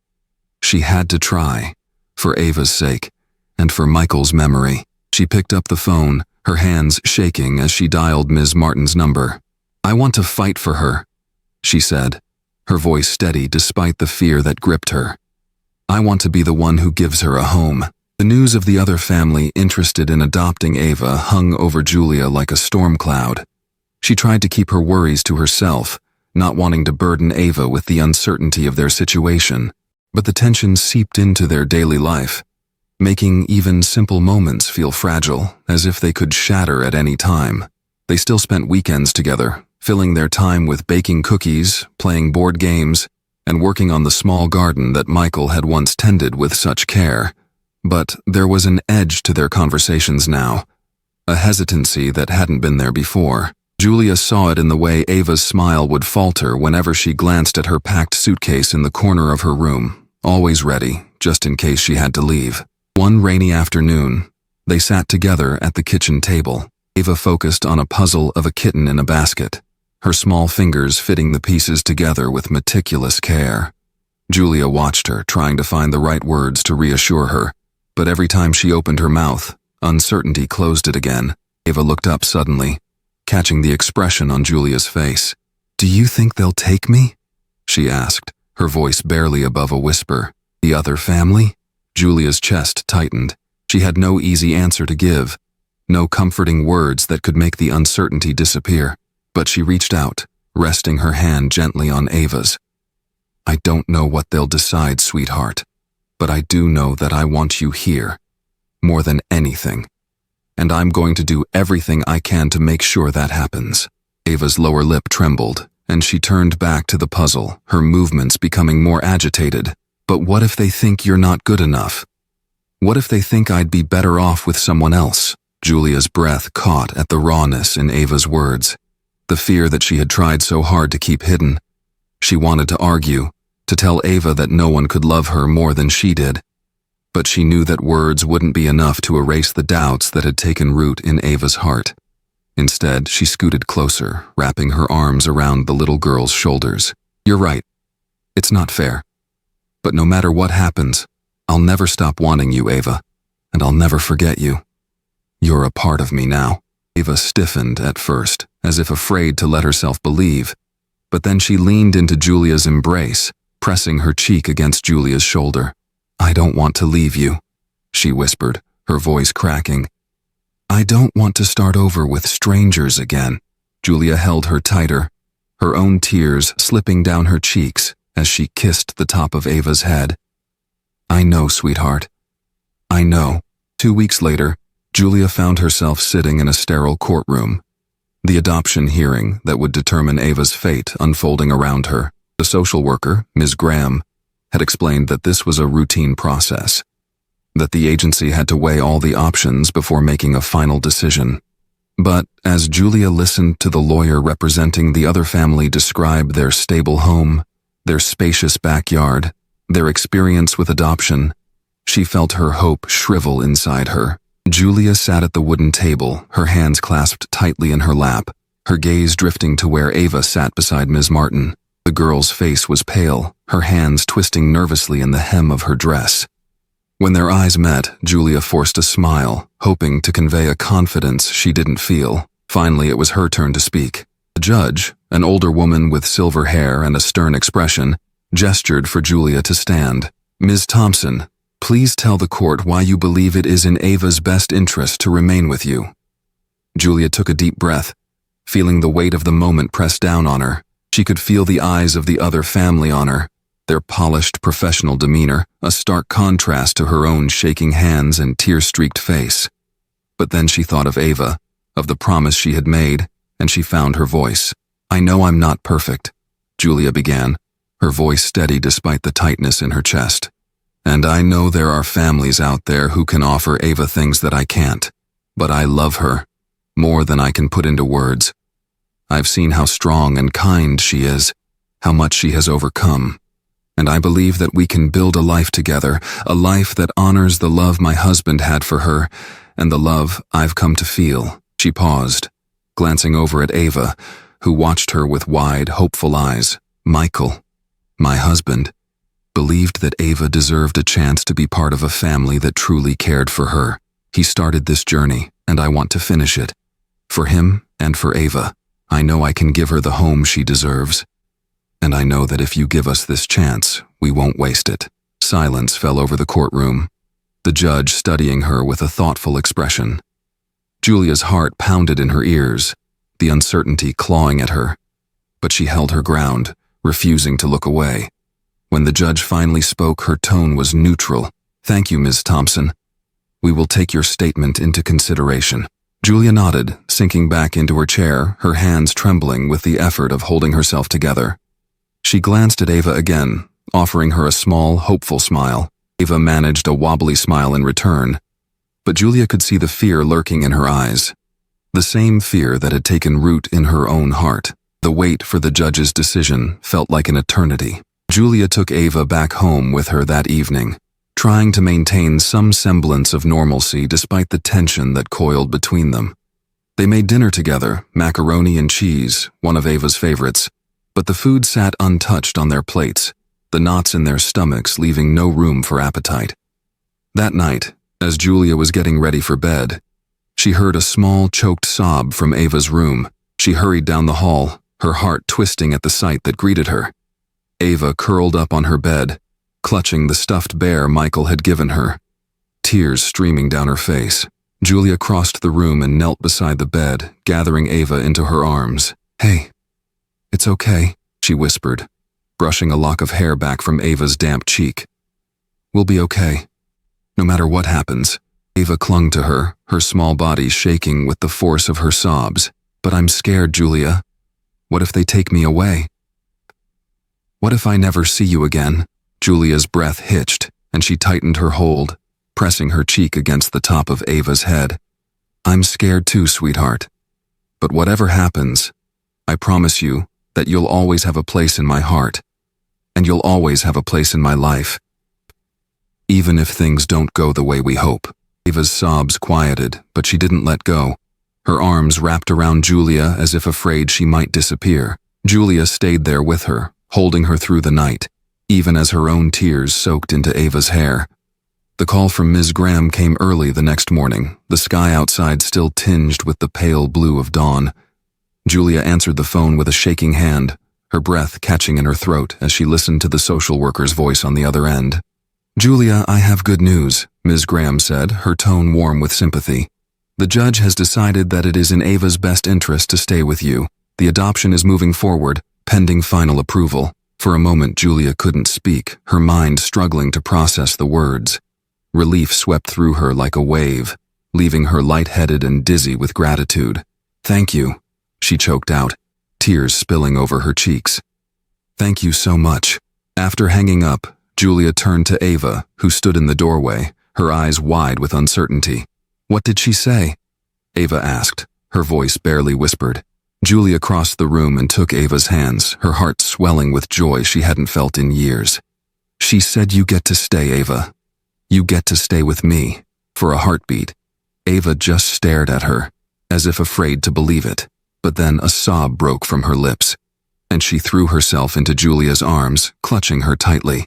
She had to try, for Ava's sake, and for Michael's memory. She picked up the phone, her hands shaking as she dialed Ms. Martin's number. "I want to fight for her," she said, her voice steady despite the fear that gripped her. "I want to be the one who gives her a home." The news of the other family interested in adopting Ava hung over Julia like a storm cloud. She tried to keep her worries to herself, not wanting to burden Ava with the uncertainty of their situation, but the tension seeped into their daily life, making even simple moments feel fragile, as if they could shatter at any time. They still spent weekends together, filling their time with baking cookies, playing board games, and working on the small garden that Michael had once tended with such care. But there was an edge to their conversations now, a hesitancy that hadn't been there before. Julia saw it in the way Ava's smile would falter whenever she glanced at her packed suitcase in the corner of her room, always ready, just in case she had to leave. One rainy afternoon, they sat together at the kitchen table. Ava focused on a puzzle of a kitten in a basket, her small fingers fitting the pieces together with meticulous care. Julia watched her, trying to find the right words to reassure her, but every time she opened her mouth, uncertainty closed it again. Ava looked up suddenly, catching the expression on Julia's face. "Do you think they'll take me?" she asked, her voice barely above a whisper. "The other family?" Julia's chest tightened. She had no easy answer to give, no comforting words that could make the uncertainty disappear, but she reached out, resting her hand gently on Ava's. "I don't know what they'll decide, sweetheart, but I do know that I want you here, more than anything. And I'm going to do everything I can to make sure that happens." Ava's lower lip trembled, and she turned back to the puzzle, her movements becoming more agitated. "But what if they think you're not good enough? What if they think I'd be better off with someone else?" Julia's breath caught at the rawness in Ava's words, the fear that she had tried so hard to keep hidden. She wanted to argue, to tell Ava that no one could love her more than she did, but she knew that words wouldn't be enough to erase the doubts that had taken root in Ava's heart. Instead, she scooted closer, wrapping her arms around the little girl's shoulders. "You're right. It's not fair. But no matter what happens, I'll never stop wanting you, Ava, and I'll never forget you. You're a part of me now." Ava stiffened at first, as if afraid to let herself believe, but then she leaned into Julia's embrace, pressing her cheek against Julia's shoulder. "I don't want to leave you," she whispered, her voice cracking. "I don't want to start over with strangers again." Julia held her tighter, her own tears slipping down her cheeks as she kissed the top of Ava's head. "I know, sweetheart. I know." 2 weeks later, Julia found herself sitting in a sterile courtroom, the adoption hearing that would determine Ava's fate unfolding around her. The social worker, Ms. Graham, had explained that this was a routine process, that the agency had to weigh all the options before making a final decision. But as Julia listened to the lawyer representing the other family describe their stable home, their spacious backyard, their experience with adoption, she felt her hope shrivel inside her. Julia sat at the wooden table, her hands clasped tightly in her lap, her gaze drifting to where Ava sat beside Ms. Martin. The girl's face was pale, her hands twisting nervously in the hem of her dress. When their eyes met, Julia forced a smile, hoping to convey a confidence she didn't feel. Finally, it was her turn to speak. The judge, an older woman with silver hair and a stern expression, gestured for Julia to stand. "Ms. Thompson, please tell the court why you believe it is in Ava's best interest to remain with you." Julia took a deep breath, feeling the weight of the moment press down on her. She could feel the eyes of the other family on her, their polished professional demeanor, a stark contrast to her own shaking hands and tear-streaked face. But then she thought of Ava, of the promise she had made, and she found her voice. "I know I'm not perfect," Julia began, her voice steady despite the tightness in her chest. "And I know there are families out there who can offer Ava things that I can't. But I love her, more than I can put into words. I've seen how strong and kind she is, how much she has overcome. And I believe that we can build a life together, a life that honors the love my husband had for her, and the love I've come to feel." She paused, glancing over at Ava, who watched her with wide, hopeful eyes. "Michael, my husband, believed that Ava deserved a chance to be part of a family that truly cared for her. He started this journey, and I want to finish it. For him and for Ava, I know I can give her the home she deserves. And I know that if you give us this chance, we won't waste it. Silence fell over the courtroom, the judge studying her with a thoughtful expression. Julia's heart pounded in her ears, the uncertainty clawing at her. But she held her ground, refusing to look away. When the judge finally spoke, her tone was neutral. "Thank you, Ms. Thompson. We will take your statement into consideration." Julia nodded, sinking back into her chair, her hands trembling with the effort of holding herself together. She glanced at Ava again, offering her a small, hopeful smile. Ava managed a wobbly smile in return, but Julia could see the fear lurking in her eyes. The same fear that had taken root in her own heart. The wait for the judge's decision felt like an eternity. Julia took Ava back home with her that evening, trying to maintain some semblance of normalcy despite the tension that coiled between them. They made dinner together, macaroni and cheese, one of Ava's favorites, but the food sat untouched on their plates, the knots in their stomachs leaving no room for appetite. That night, as Julia was getting ready for bed, she heard a small, choked sob from Ava's room. She hurried down the hall, her heart twisting at the sight that greeted her. Ava curled up on her bed, clutching the stuffed bear Michael had given her, tears streaming down her face. Julia crossed the room and knelt beside the bed, gathering Ava into her arms. "Hey, it's okay," she whispered, brushing a lock of hair back from Ava's damp cheek. "We'll be okay. No matter what happens." Ava clung to her, her small body shaking with the force of her sobs. "But I'm scared, Julia. What if they take me away? What if I never see you again?" Julia's breath hitched, and she tightened her hold, pressing her cheek against the top of Ava's head. "I'm scared too, sweetheart. But whatever happens, I promise you that you'll always have a place in my heart, and you'll always have a place in my life. Even if things don't go the way we hope." Ava's sobs quieted, but she didn't let go. Her arms wrapped around Julia as if afraid she might disappear. Julia stayed there with her, holding her through the night, even as her own tears soaked into Ava's hair. The call from Ms. Graham came early the next morning, the sky outside still tinged with the pale blue of dawn. Julia answered the phone with a shaking hand, her breath catching in her throat as she listened to the social worker's voice on the other end. "Julia, I have good news," Ms. Graham said, her tone warm with sympathy. "The judge has decided that it is in Ava's best interest to stay with you. The adoption is moving forward, pending final approval." For a moment, Julia couldn't speak, her mind struggling to process the words. Relief swept through her like a wave, leaving her lightheaded and dizzy with gratitude. "Thank you," she choked out, tears spilling over her cheeks. "Thank you so much." After hanging up, Julia turned to Ava, who stood in the doorway, her eyes wide with uncertainty. "What did she say?" Ava asked, her voice barely whispered. Julia crossed the room and took Ava's hands, her heart swelling with joy she hadn't felt in years. "She said you get to stay, Ava. You get to stay with me." For a heartbeat, Ava just stared at her, as if afraid to believe it. But then a sob broke from her lips, and she threw herself into Julia's arms, clutching her tightly.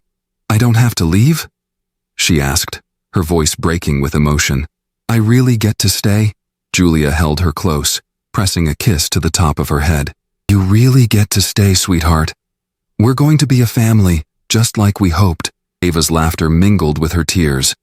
"I don't have to leave?" she asked, her voice breaking with emotion. "I really get to stay?" Julia held her close, pressing a kiss to the top of her head. "You really get to stay, sweetheart. We're going to be a family, just like we hoped." Ava's laughter mingled with her tears,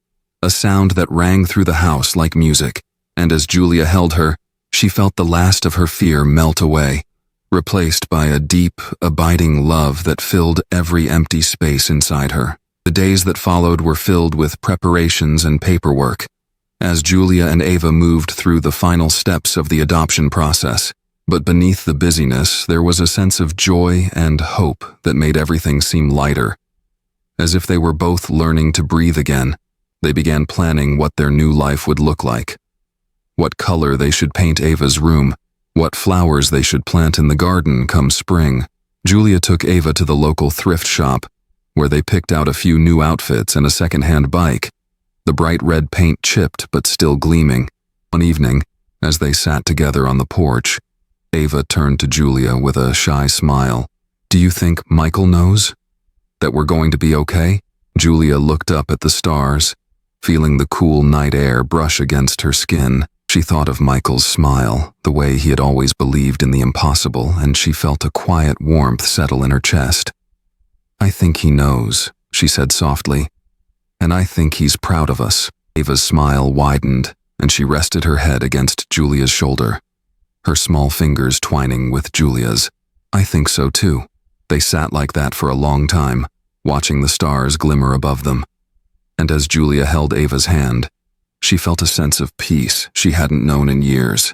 a sound that rang through the house like music, and as Julia held her, she felt the last of her fear melt away, replaced by a deep, abiding love that filled every empty space inside her. The days that followed were filled with preparations and paperwork, as Julia and Ava moved through the final steps of the adoption process. But beneath the busyness, there was a sense of joy and hope that made everything seem lighter. As if they were both learning to breathe again, they began planning what their new life would look like. What color they should paint Ava's room, what flowers they should plant in the garden come spring. Julia took Ava to the local thrift shop, where they picked out a few new outfits and a second-hand bike, the bright red paint chipped but still gleaming. One evening, as they sat together on the porch, Ava turned to Julia with a shy smile. "Do you think Michael knows?" That we're going to be okay? Julia looked up at the stars, feeling the cool night air brush against her skin. She thought of Michael's smile, the way he had always believed in the impossible, and she felt a quiet warmth settle in her chest. "I think he knows," she said softly, "and I think he's proud of us." Ava's smile widened, and she rested her head against Julia's shoulder, her small fingers twining with Julia's. "I think so too." They sat like that for a long time, watching the stars glimmer above them. And as Julia held Ava's hand, she felt a sense of peace she hadn't known in years.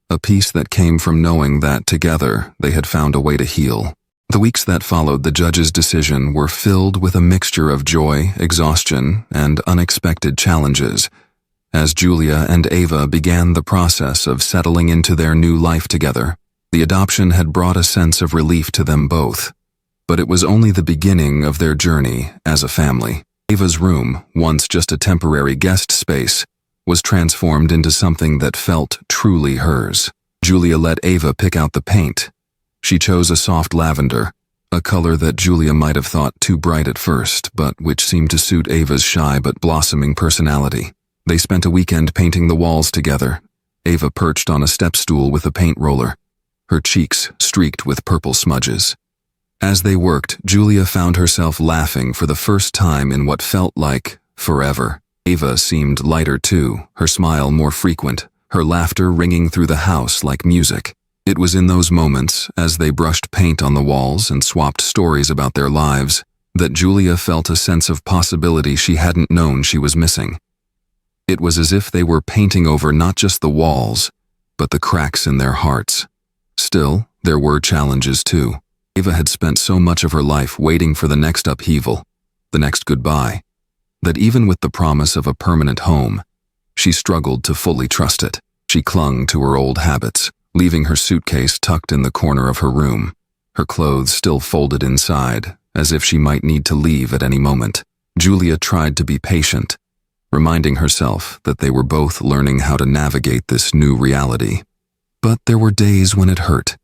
A peace that came from knowing that together they had found a way to heal. The weeks that followed the judge's decision were filled with a mixture of joy, exhaustion, and unexpected challenges, as Julia and Ava began the process of settling into their new life together. The adoption had brought a sense of relief to them both, but it was only the beginning of their journey as a family. Ava's room, once just a temporary guest space, was transformed into something that felt truly hers. Julia let Ava pick out the paint. She chose a soft lavender, a color that Julia might have thought too bright at first, but which seemed to suit Ava's shy but blossoming personality. They spent a weekend painting the walls together, Ava perched on a step stool with a paint roller, her cheeks streaked with purple smudges. As they worked, Julia found herself laughing for the first time in what felt like forever. Ava seemed lighter too, her smile more frequent, her laughter ringing through the house like music. It was in those moments, as they brushed paint on the walls and swapped stories about their lives, that Julia felt a sense of possibility she hadn't known she was missing. It was as if they were painting over not just the walls, but the cracks in their hearts. Still, there were challenges too. Ava had spent so much of her life waiting for the next upheaval, the next goodbye, that even with the promise of a permanent home, she struggled to fully trust it. She clung to her old habits, leaving her suitcase tucked in the corner of her room, her clothes still folded inside, as if she might need to leave at any moment. Julia tried to be patient, reminding herself that they were both learning how to navigate this new reality. But there were days when it hurt,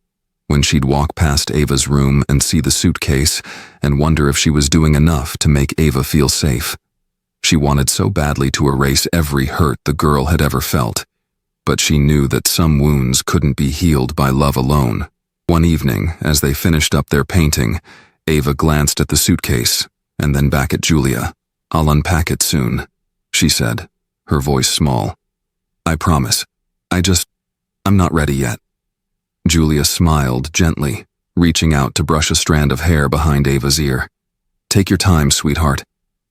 when she'd walk past Ava's room and see the suitcase and wonder if she was doing enough to make Ava feel safe. She wanted so badly to erase every hurt the girl had ever felt, but she knew that some wounds couldn't be healed by love alone. One evening, as they finished up their painting, Ava glanced at the suitcase and then back at Julia. "I'll unpack it soon," she said, her voice small. "I promise. I'm not ready yet." Julia smiled gently, reaching out to brush a strand of hair behind Ava's ear. "Take your time, sweetheart.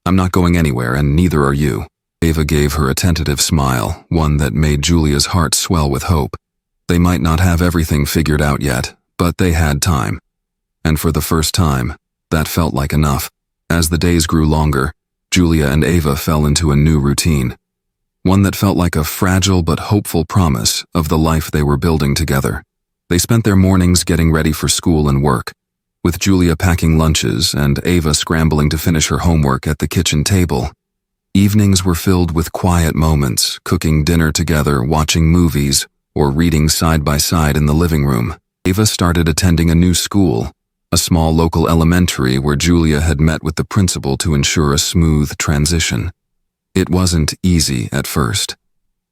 I'm not going anywhere, and neither are you." Ava gave her a tentative smile, one that made Julia's heart swell with hope. They might not have everything figured out yet, but they had time. And for the first time, that felt like enough. As the days grew longer, Julia and Ava fell into a new routine, one that felt like a fragile but hopeful promise of the life they were building together. They spent their mornings getting ready for school and work, with Julia packing lunches and Ava scrambling to finish her homework at the kitchen table. Evenings were filled with quiet moments, cooking dinner together, watching movies, or reading side by side in the living room. Ava started attending a new school, a small local elementary where Julia had met with the principal to ensure a smooth transition. It wasn't easy at first.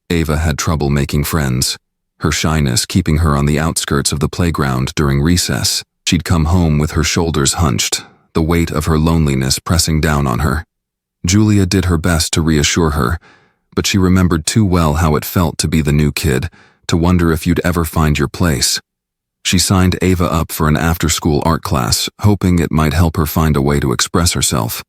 Ava had trouble making friends, her shyness keeping her on the outskirts of the playground during recess. She'd come home with her shoulders hunched, the weight of her loneliness pressing down on her. Julia did her best to reassure her, but she remembered too well how it felt to be the new kid, to wonder if you'd ever find your place. She signed Ava up for an after-school art class, hoping it might help her find a way to express herself.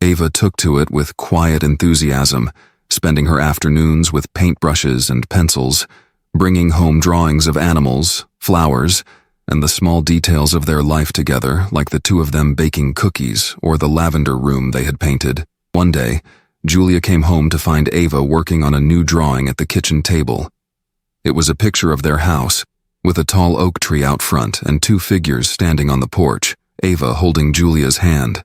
Ava took to it with quiet enthusiasm, spending her afternoons with paintbrushes and pencils, bringing home drawings of animals, flowers, and the small details of their life together, like the two of them baking cookies or the lavender room they had painted. One day, Julia came home to find Ava working on a new drawing at the kitchen table. It was a picture of their house, with a tall oak tree out front and two figures standing on the porch, Ava holding Julia's hand.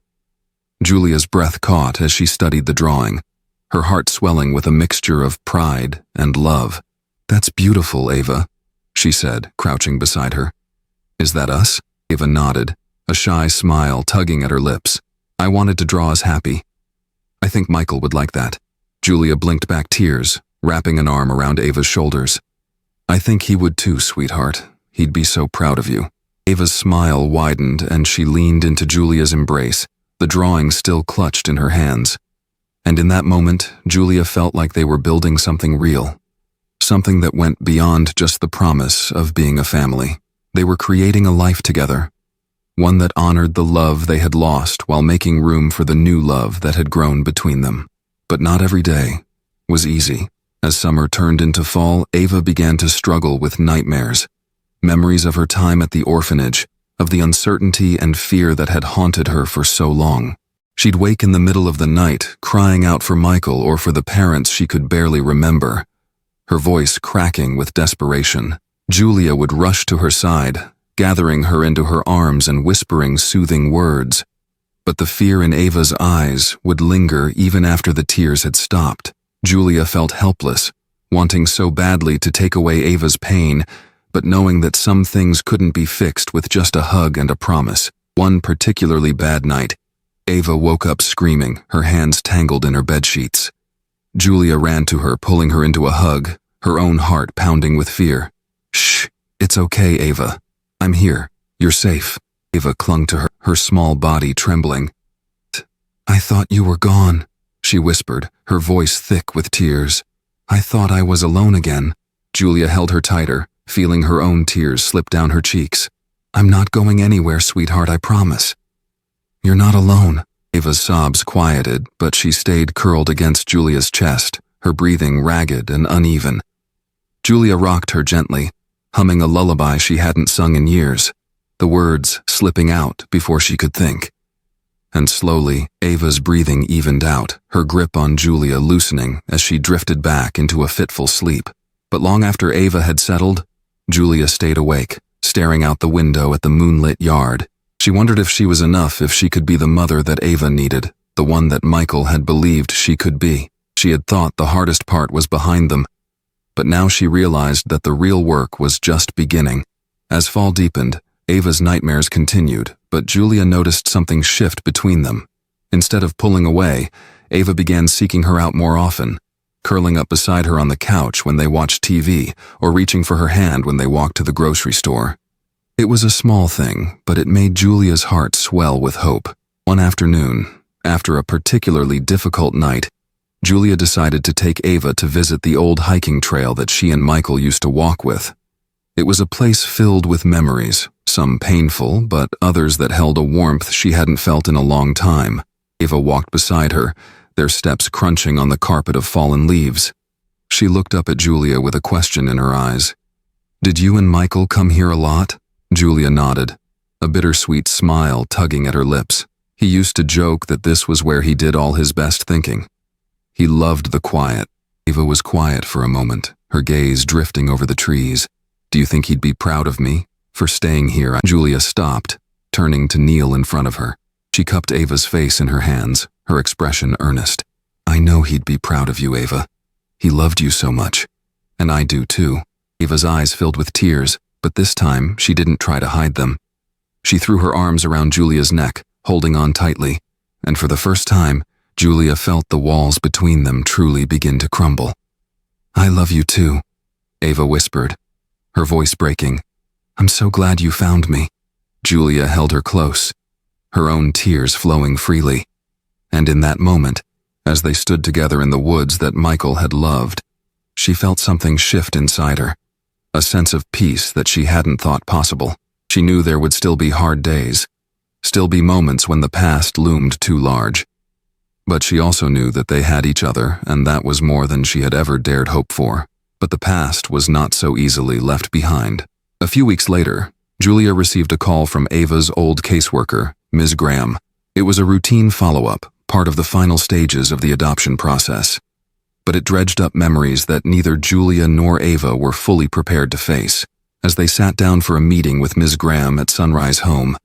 Julia's breath caught as she studied the drawing, her heart swelling with a mixture of pride and love. "That's beautiful, Ava," she said, crouching beside her. "Is that us?" Ava nodded, a shy smile tugging at her lips. I wanted to draw us happy. I think Michael would like that. Julia blinked back tears, wrapping an arm around Ava's shoulders. I think he would too, sweetheart. He'd be so proud of you. Ava's smile widened and she leaned into Julia's embrace, the drawing still clutched in her hands. And in that moment, Julia felt like they were building something real. Something that went beyond just the promise of being a family. They were creating a life together. One that honored the love they had lost while making room for the new love that had grown between them. But not every day was easy. As summer turned into fall, Ava began to struggle with nightmares. Memories of her time at the orphanage, of the uncertainty and fear that had haunted her for so long. She'd wake in the middle of the night, crying out for Michael or for the parents she could barely remember, her voice cracking with desperation. Julia would rush to her side, gathering her into her arms and whispering soothing words. But the fear in Ava's eyes would linger even after the tears had stopped. Julia felt helpless, wanting so badly to take away Ava's pain, but knowing that some things couldn't be fixed with just a hug and a promise. One particularly bad night, Ava woke up screaming, her hands tangled in her bedsheets. Julia ran to her, pulling her into a hug, her own heart pounding with fear. Shh, it's okay, Ava. I'm here. You're safe. Ava clung to her, her small body trembling. I thought you were gone, she whispered, her voice thick with tears. I thought I was alone again. Julia held her tighter, feeling her own tears slip down her cheeks. I'm not going anywhere, sweetheart, I promise. You're not alone. Ava's sobs quieted, but she stayed curled against Julia's chest, her breathing ragged and uneven. Julia rocked her gently, humming a lullaby she hadn't sung in years, the words slipping out before she could think. And slowly, Ava's breathing evened out, her grip on Julia loosening as she drifted back into a fitful sleep. But long after Ava had settled, Julia stayed awake, staring out the window at the moonlit yard. She wondered if she was enough, if she could be the mother that Ava needed, the one that Michael had believed she could be. She had thought the hardest part was behind them, but now she realized that the real work was just beginning. As fall deepened, Ava's nightmares continued, but Julia noticed something shift between them. Instead of pulling away, Ava began seeking her out more often, curling up beside her on the couch when they watched TV, or reaching for her hand when they walked to the grocery store. It was a small thing, but it made Julia's heart swell with hope. One afternoon, after a particularly difficult night, Julia decided to take Ava to visit the old hiking trail that she and Michael used to walk with. It was a place filled with memories, some painful, but others that held a warmth she hadn't felt in a long time. Ava walked beside her, their steps crunching on the carpet of fallen leaves. She looked up at Julia with a question in her eyes. Did you and Michael come here a lot? Julia nodded, a bittersweet smile tugging at her lips. He used to joke that this was where he did all his best thinking. He loved the quiet. Ava was quiet for a moment, her gaze drifting over the trees. Do you think he'd be proud of me for staying here? Julia stopped, turning to kneel in front of her. She cupped Ava's face in her hands, her expression earnest. I know he'd be proud of you, Ava. He loved you so much. And I do too. Ava's eyes filled with tears, but this time she didn't try to hide them. She threw her arms around Julia's neck, holding on tightly, and for the first time, Julia felt the walls between them truly begin to crumble. I love you too, Ava whispered, her voice breaking. I'm so glad you found me. Julia held her close, her own tears flowing freely. And in that moment, as they stood together in the woods that Michael had loved, she felt something shift inside her, a sense of peace that she hadn't thought possible. She knew there would still be hard days, still be moments when the past loomed too large. But she also knew that they had each other, and that was more than she had ever dared hope for. But the past was not so easily left behind. A few weeks later, Julia received a call from Ava's old caseworker, Ms. Graham. It was a routine follow-up, part of the final stages of the adoption process. But it dredged up memories that neither Julia nor Ava were fully prepared to face. As they sat down for a meeting with Ms. Graham at Sunrise Home,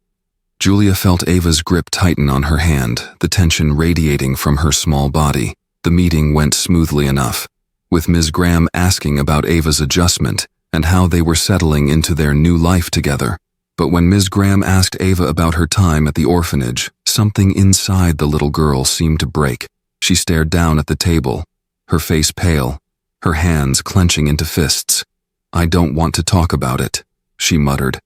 Julia felt Ava's grip tighten on her hand, the tension radiating from her small body. The meeting went smoothly enough, with Ms. Graham asking about Ava's adjustment and how they were settling into their new life together. But when Ms. Graham asked Ava about her time at the orphanage, something inside the little girl seemed to break. She stared down at the table, her face pale, her hands clenching into fists. "I don't want to talk about it," she muttered,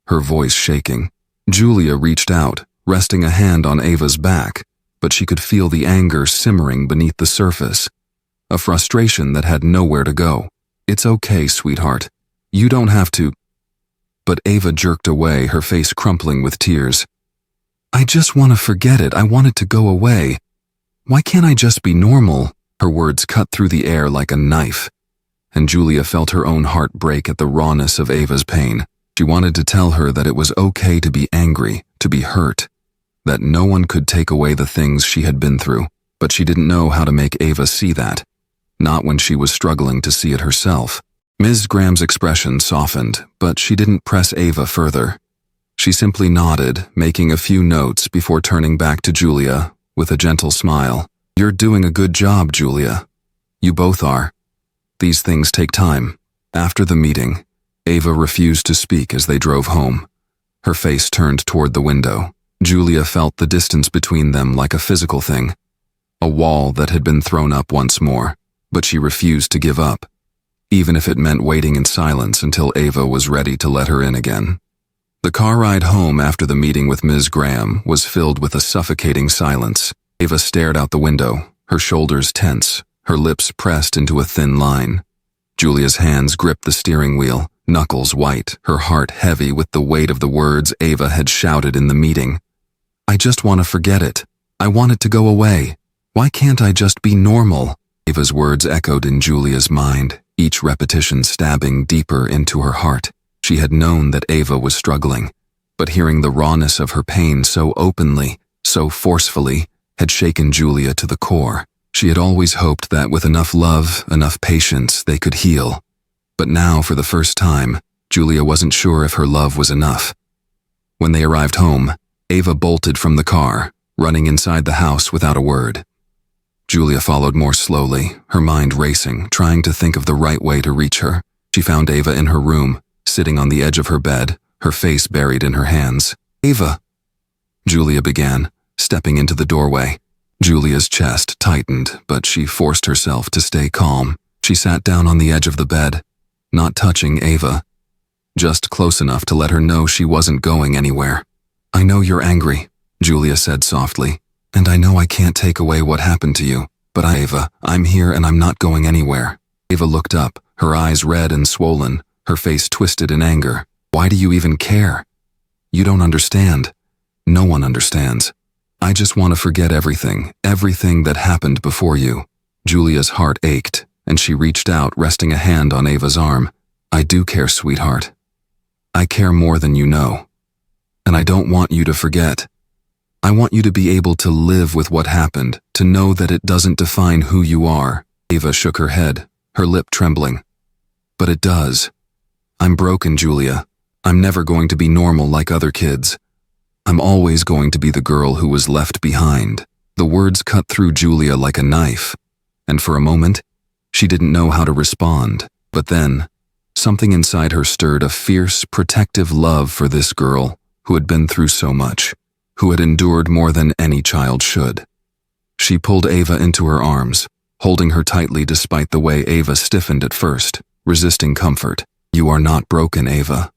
her voice shaking. Julia reached out, resting a hand on Ava's back, but she could feel the anger simmering beneath the surface, a frustration that had nowhere to go. "It's okay, sweetheart. You don't have to." But Ava jerked away, her face crumpling with tears. "I just want to forget it. I want it to go away. Why can't I just be normal?" Her words cut through the air like a knife, and Julia felt her own heart break at the rawness of Ava's pain. She wanted to tell her that it was okay to be angry, to be hurt, that no one could take away the things she had been through, but she didn't know how to make Ava see that, not when she was struggling to see it herself. Ms. Graham's expression softened, but she didn't press Ava further. She simply nodded, making a few notes before turning back to Julia with a gentle smile. "You're doing a good job, Julia. You both are. These things take time." After the meeting, Ava refused to speak as they drove home. Her face turned toward the window. Julia felt the distance between them like a physical thing, a wall that had been thrown up once more, but she refused to give up, even if it meant waiting in silence until Ava was ready to let her in again. The car ride home after the meeting with Ms. Graham was filled with a suffocating silence. Ava stared out the window, her shoulders tense, her lips pressed into a thin line. Julia's hands gripped the steering wheel, knuckles white, her heart heavy with the weight of the words Ava had shouted in the meeting. "I just want to forget it. I want it to go away. Why can't I just be normal?" Ava's words echoed in Julia's mind, each repetition stabbing deeper into her heart. She had known that Ava was struggling, but hearing the rawness of her pain so openly, so forcefully, had shaken Julia to the core. She had always hoped that with enough love, enough patience, they could heal. But now, for the first time, Julia wasn't sure if her love was enough. When they arrived home, Ava bolted from the car, running inside the house without a word. Julia followed more slowly, her mind racing, trying to think of the right way to reach her. She found Ava in her room, sitting on the edge of her bed, her face buried in her hands. "Ava," Julia began, stepping into the doorway. Julia's chest tightened, but she forced herself to stay calm. She sat down on the edge of the bed, not touching Ava, just close enough to let her know she wasn't going anywhere. "I know you're angry," Julia said softly, "and I know I can't take away what happened to you, but Ava, I'm here and I'm not going anywhere." Ava looked up, her eyes red and swollen, her face twisted in anger. "Why do you even care? You don't understand. No one understands. I just want to forget everything that happened before you." Julia's heart ached, and she reached out, resting a hand on Ava's arm. "I do care, sweetheart. I care more than you know. And I don't want you to forget. I want you to be able to live with what happened, to know that it doesn't define who you are." Ava shook her head, her lip trembling. "But it does. I'm broken, Julia. I'm never going to be normal like other kids. I'm always going to be the girl who was left behind." The words cut through Julia like a knife, and for a moment, she didn't know how to respond. But then, something inside her stirred a fierce, protective love for this girl who had been through so much, who had endured more than any child should. She pulled Ava into her arms, holding her tightly despite the way Ava stiffened at first, resisting comfort. "You are not broken, Ava,"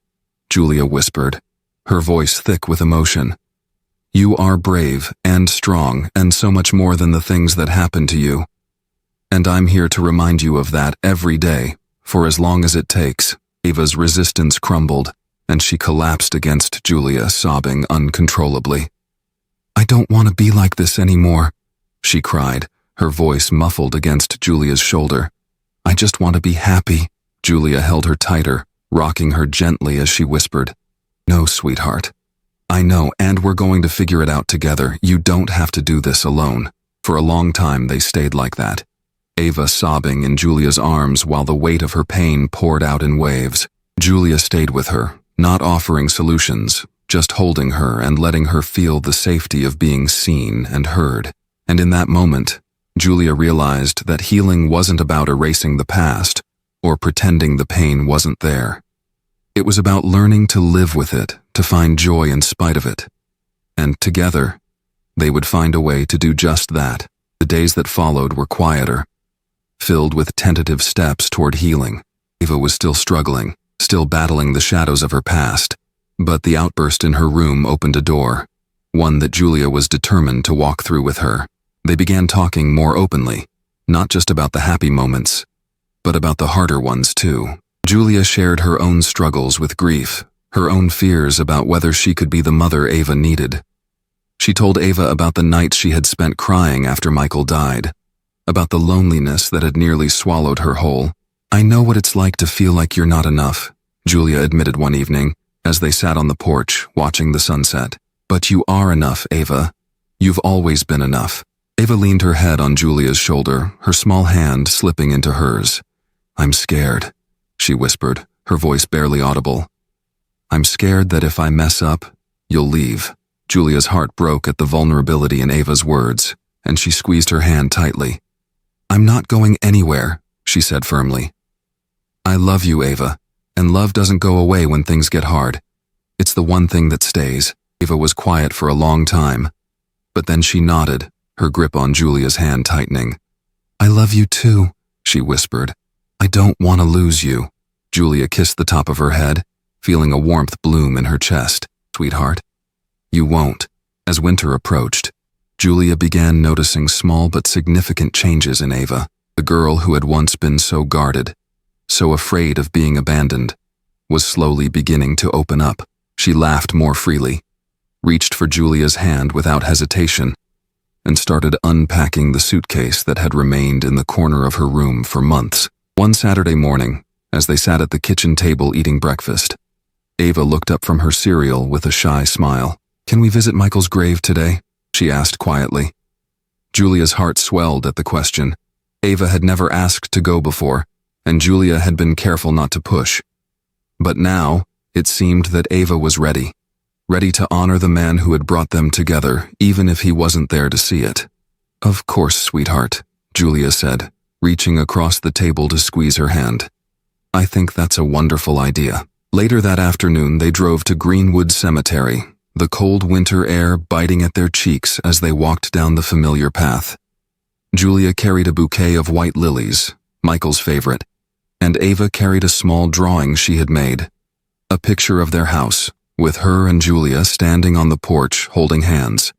Julia whispered, her voice thick with emotion. "You are brave and strong and so much more than the things that happened to you. And I'm here to remind you of that every day, for as long as it takes." Ava's resistance crumbled, and she collapsed against Julia, sobbing uncontrollably. "I don't want to be like this anymore," she cried, her voice muffled against Julia's shoulder. "I just want to be happy." Julia held her tighter, rocking her gently as she whispered, "No, sweetheart. I know, and we're going to figure it out together. You don't have to do this alone." For a long time they stayed like that, Ava sobbing in Julia's arms while the weight of her pain poured out in waves. Julia stayed with her, not offering solutions, just holding her and letting her feel the safety of being seen and heard. And in that moment, Julia realized that healing wasn't about erasing the past or pretending the pain wasn't there. It was about learning to live with it, to find joy in spite of it. And together, they would find a way to do just that. The days that followed were quieter, filled with tentative steps toward healing. Ava was still struggling, still battling the shadows of her past, but the outburst in her room opened a door, one that Julia was determined to walk through with her. They began talking more openly, not just about the happy moments, but about the harder ones too. Julia shared her own struggles with grief, her own fears about whether she could be the mother Ava needed. She told Ava about the nights she had spent crying after Michael died, about the loneliness that had nearly swallowed her whole. "I know what it's like to feel like you're not enough," Julia admitted one evening, as they sat on the porch, watching the sunset. "But you are enough, Ava. You've always been enough." Ava leaned her head on Julia's shoulder, her small hand slipping into hers. "I'm scared," she whispered, her voice barely audible. "I'm scared that if I mess up, you'll leave." Julia's heart broke at the vulnerability in Ava's words, and she squeezed her hand tightly. "I'm not going anywhere," she said firmly. "I love you, Ava, and love doesn't go away when things get hard. It's the one thing that stays." Ava was quiet for a long time, but then she nodded, her grip on Julia's hand tightening. "I love you too," she whispered. "I don't want to lose you." Julia kissed the top of her head, feeling a warmth bloom in her chest. "Sweetheart, you won't." As winter approached, Julia began noticing small but significant changes in Ava. The girl who had once been so guarded, so afraid of being abandoned, was slowly beginning to open up. She laughed more freely, reached for Julia's hand without hesitation, and started unpacking the suitcase that had remained in the corner of her room for months. One Saturday morning, as they sat at the kitchen table eating breakfast, Ava looked up from her cereal with a shy smile. "Can we visit Michael's grave today?" she asked quietly. Julia's heart swelled at the question. Ava had never asked to go before, and Julia had been careful not to push. But now, it seemed that Ava was ready to honor the man who had brought them together, even if he wasn't there to see it. "Of course, sweetheart," Julia said, reaching across the table to squeeze her hand. "I think that's a wonderful idea." Later that afternoon, they drove to Greenwood Cemetery, the cold winter air biting at their cheeks as they walked down the familiar path. Julia carried a bouquet of white lilies, Michael's favorite, and Ava carried a small drawing she had made, a picture of their house, with her and Julia standing on the porch holding hands.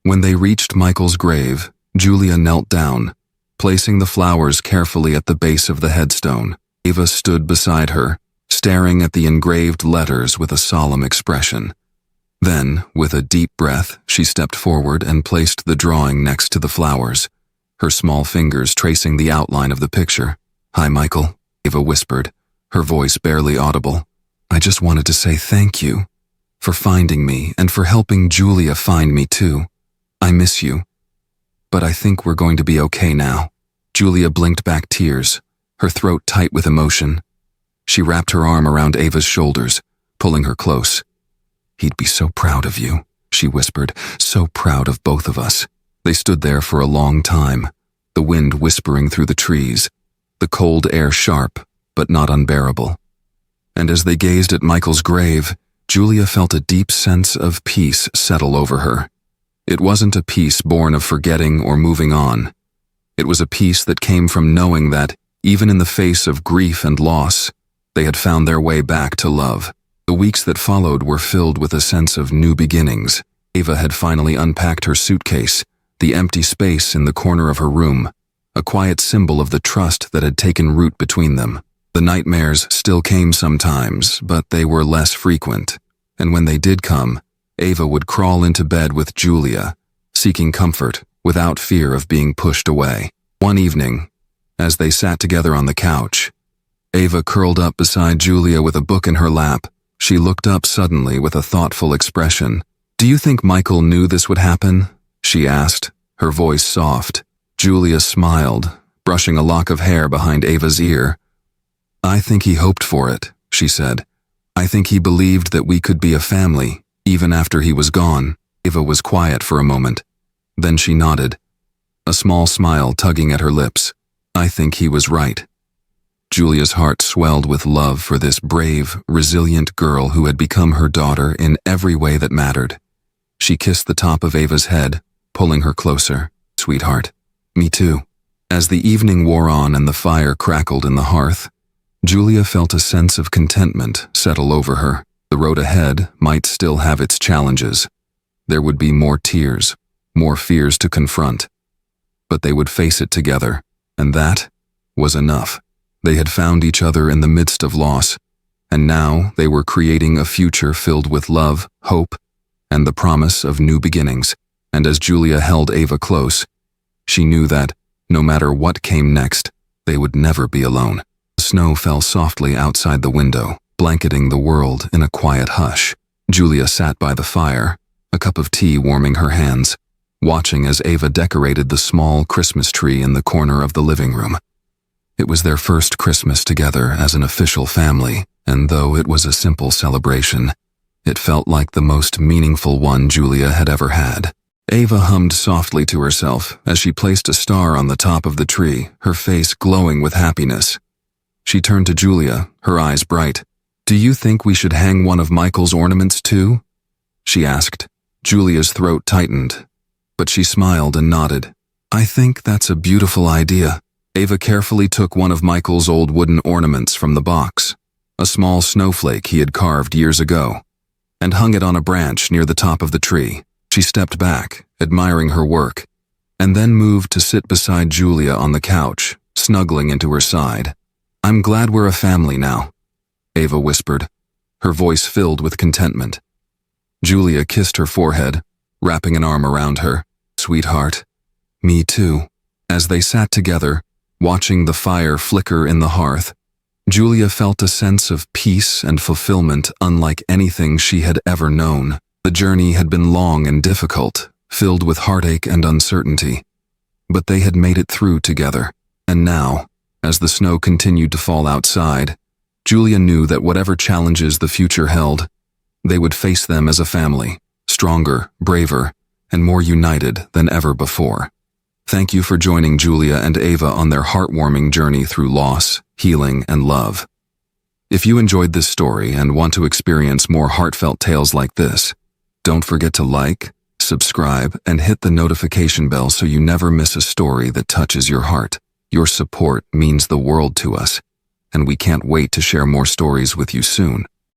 When they reached Michael's grave, Julia knelt down, placing the flowers carefully at the base of the headstone. Ava stood beside her, staring at the engraved letters with a solemn expression. Then, with a deep breath, she stepped forward and placed the drawing next to the flowers, her small fingers tracing the outline of the picture. "Hi, Michael," Ava whispered, her voice barely audible. "I just wanted to say thank you for finding me and for helping Julia find me too. I miss you, but I think we're going to be okay now." Julia blinked back tears, her throat tight with emotion. She wrapped her arm around Ava's shoulders, pulling her close. "He'd be so proud of you," she whispered, "so proud of both of us." They stood there for a long time, the wind whispering through the trees, the cold air sharp but not unbearable. And as they gazed at Michael's grave, Julia felt a deep sense of peace settle over her. It wasn't a peace born of forgetting or moving on. It was a peace that came from knowing that, even in the face of grief and loss, they had found their way back to love. The weeks that followed were filled with a sense of new beginnings. Ava had finally unpacked her suitcase, the empty space in the corner of her room, a quiet symbol of the trust that had taken root between them. The nightmares still came sometimes, but they were less frequent, and when they did come, Ava would crawl into bed with Julia, seeking comfort without fear of being pushed away. One evening, as they sat together on the couch, Ava curled up beside Julia with a book in her lap. She looked up suddenly with a thoughtful expression. "Do you think Michael knew this would happen?" she asked, her voice soft. Julia smiled, brushing a lock of hair behind Ava's ear. "I think he hoped for it," she said. "I think he believed that we could be a family, even after he was gone." Ava was quiet for a moment. Then she nodded, a small smile tugging at her lips. "I think he was right." Julia's heart swelled with love for this brave, resilient girl who had become her daughter in every way that mattered. She kissed the top of Ava's head, pulling her closer. "Sweetheart, me too." As the evening wore on and the fire crackled in the hearth, Julia felt a sense of contentment settle over her. The road ahead might still have its challenges. There would be more tears, more fears to confront. But they would face it together, and that was enough. They had found each other in the midst of loss, and now they were creating a future filled with love, hope, and the promise of new beginnings. And as Julia held Ava close, she knew that, no matter what came next, they would never be alone. The snow fell softly outside the window, blanketing the world in a quiet hush. Julia sat by the fire, a cup of tea warming her hands, watching as Ava decorated the small Christmas tree in the corner of the living room. It was their first Christmas together as an official family, and though it was a simple celebration, it felt like the most meaningful one Julia had ever had. Ava hummed softly to herself as she placed a star on the top of the tree, her face glowing with happiness. She turned to Julia, her eyes bright. "Do you think we should hang one of Michael's ornaments too?" she asked. Julia's throat tightened, but she smiled and nodded. "I think that's a beautiful idea." Ava carefully took one of Michael's old wooden ornaments from the box, a small snowflake he had carved years ago, and hung it on a branch near the top of the tree. She stepped back, admiring her work, and then moved to sit beside Julia on the couch, snuggling into her side. "I'm glad we're a family now," Ava whispered, her voice filled with contentment. Julia kissed her forehead, wrapping an arm around her. "Sweetheart, me too." As they sat together, watching the fire flicker in the hearth, Julia felt a sense of peace and fulfillment unlike anything she had ever known. The journey had been long and difficult, filled with heartache and uncertainty, but they had made it through together. And now, as the snow continued to fall outside, Julia knew that whatever challenges the future held, they would face them as a family, stronger, braver, and more united than ever before. Thank you for joining Julia and Ava on their heartwarming journey through loss, healing, and love. If you enjoyed this story and want to experience more heartfelt tales like this, don't forget to like, subscribe, and hit the notification bell so you never miss a story that touches your heart. Your support means the world to us, and we can't wait to share more stories with you soon.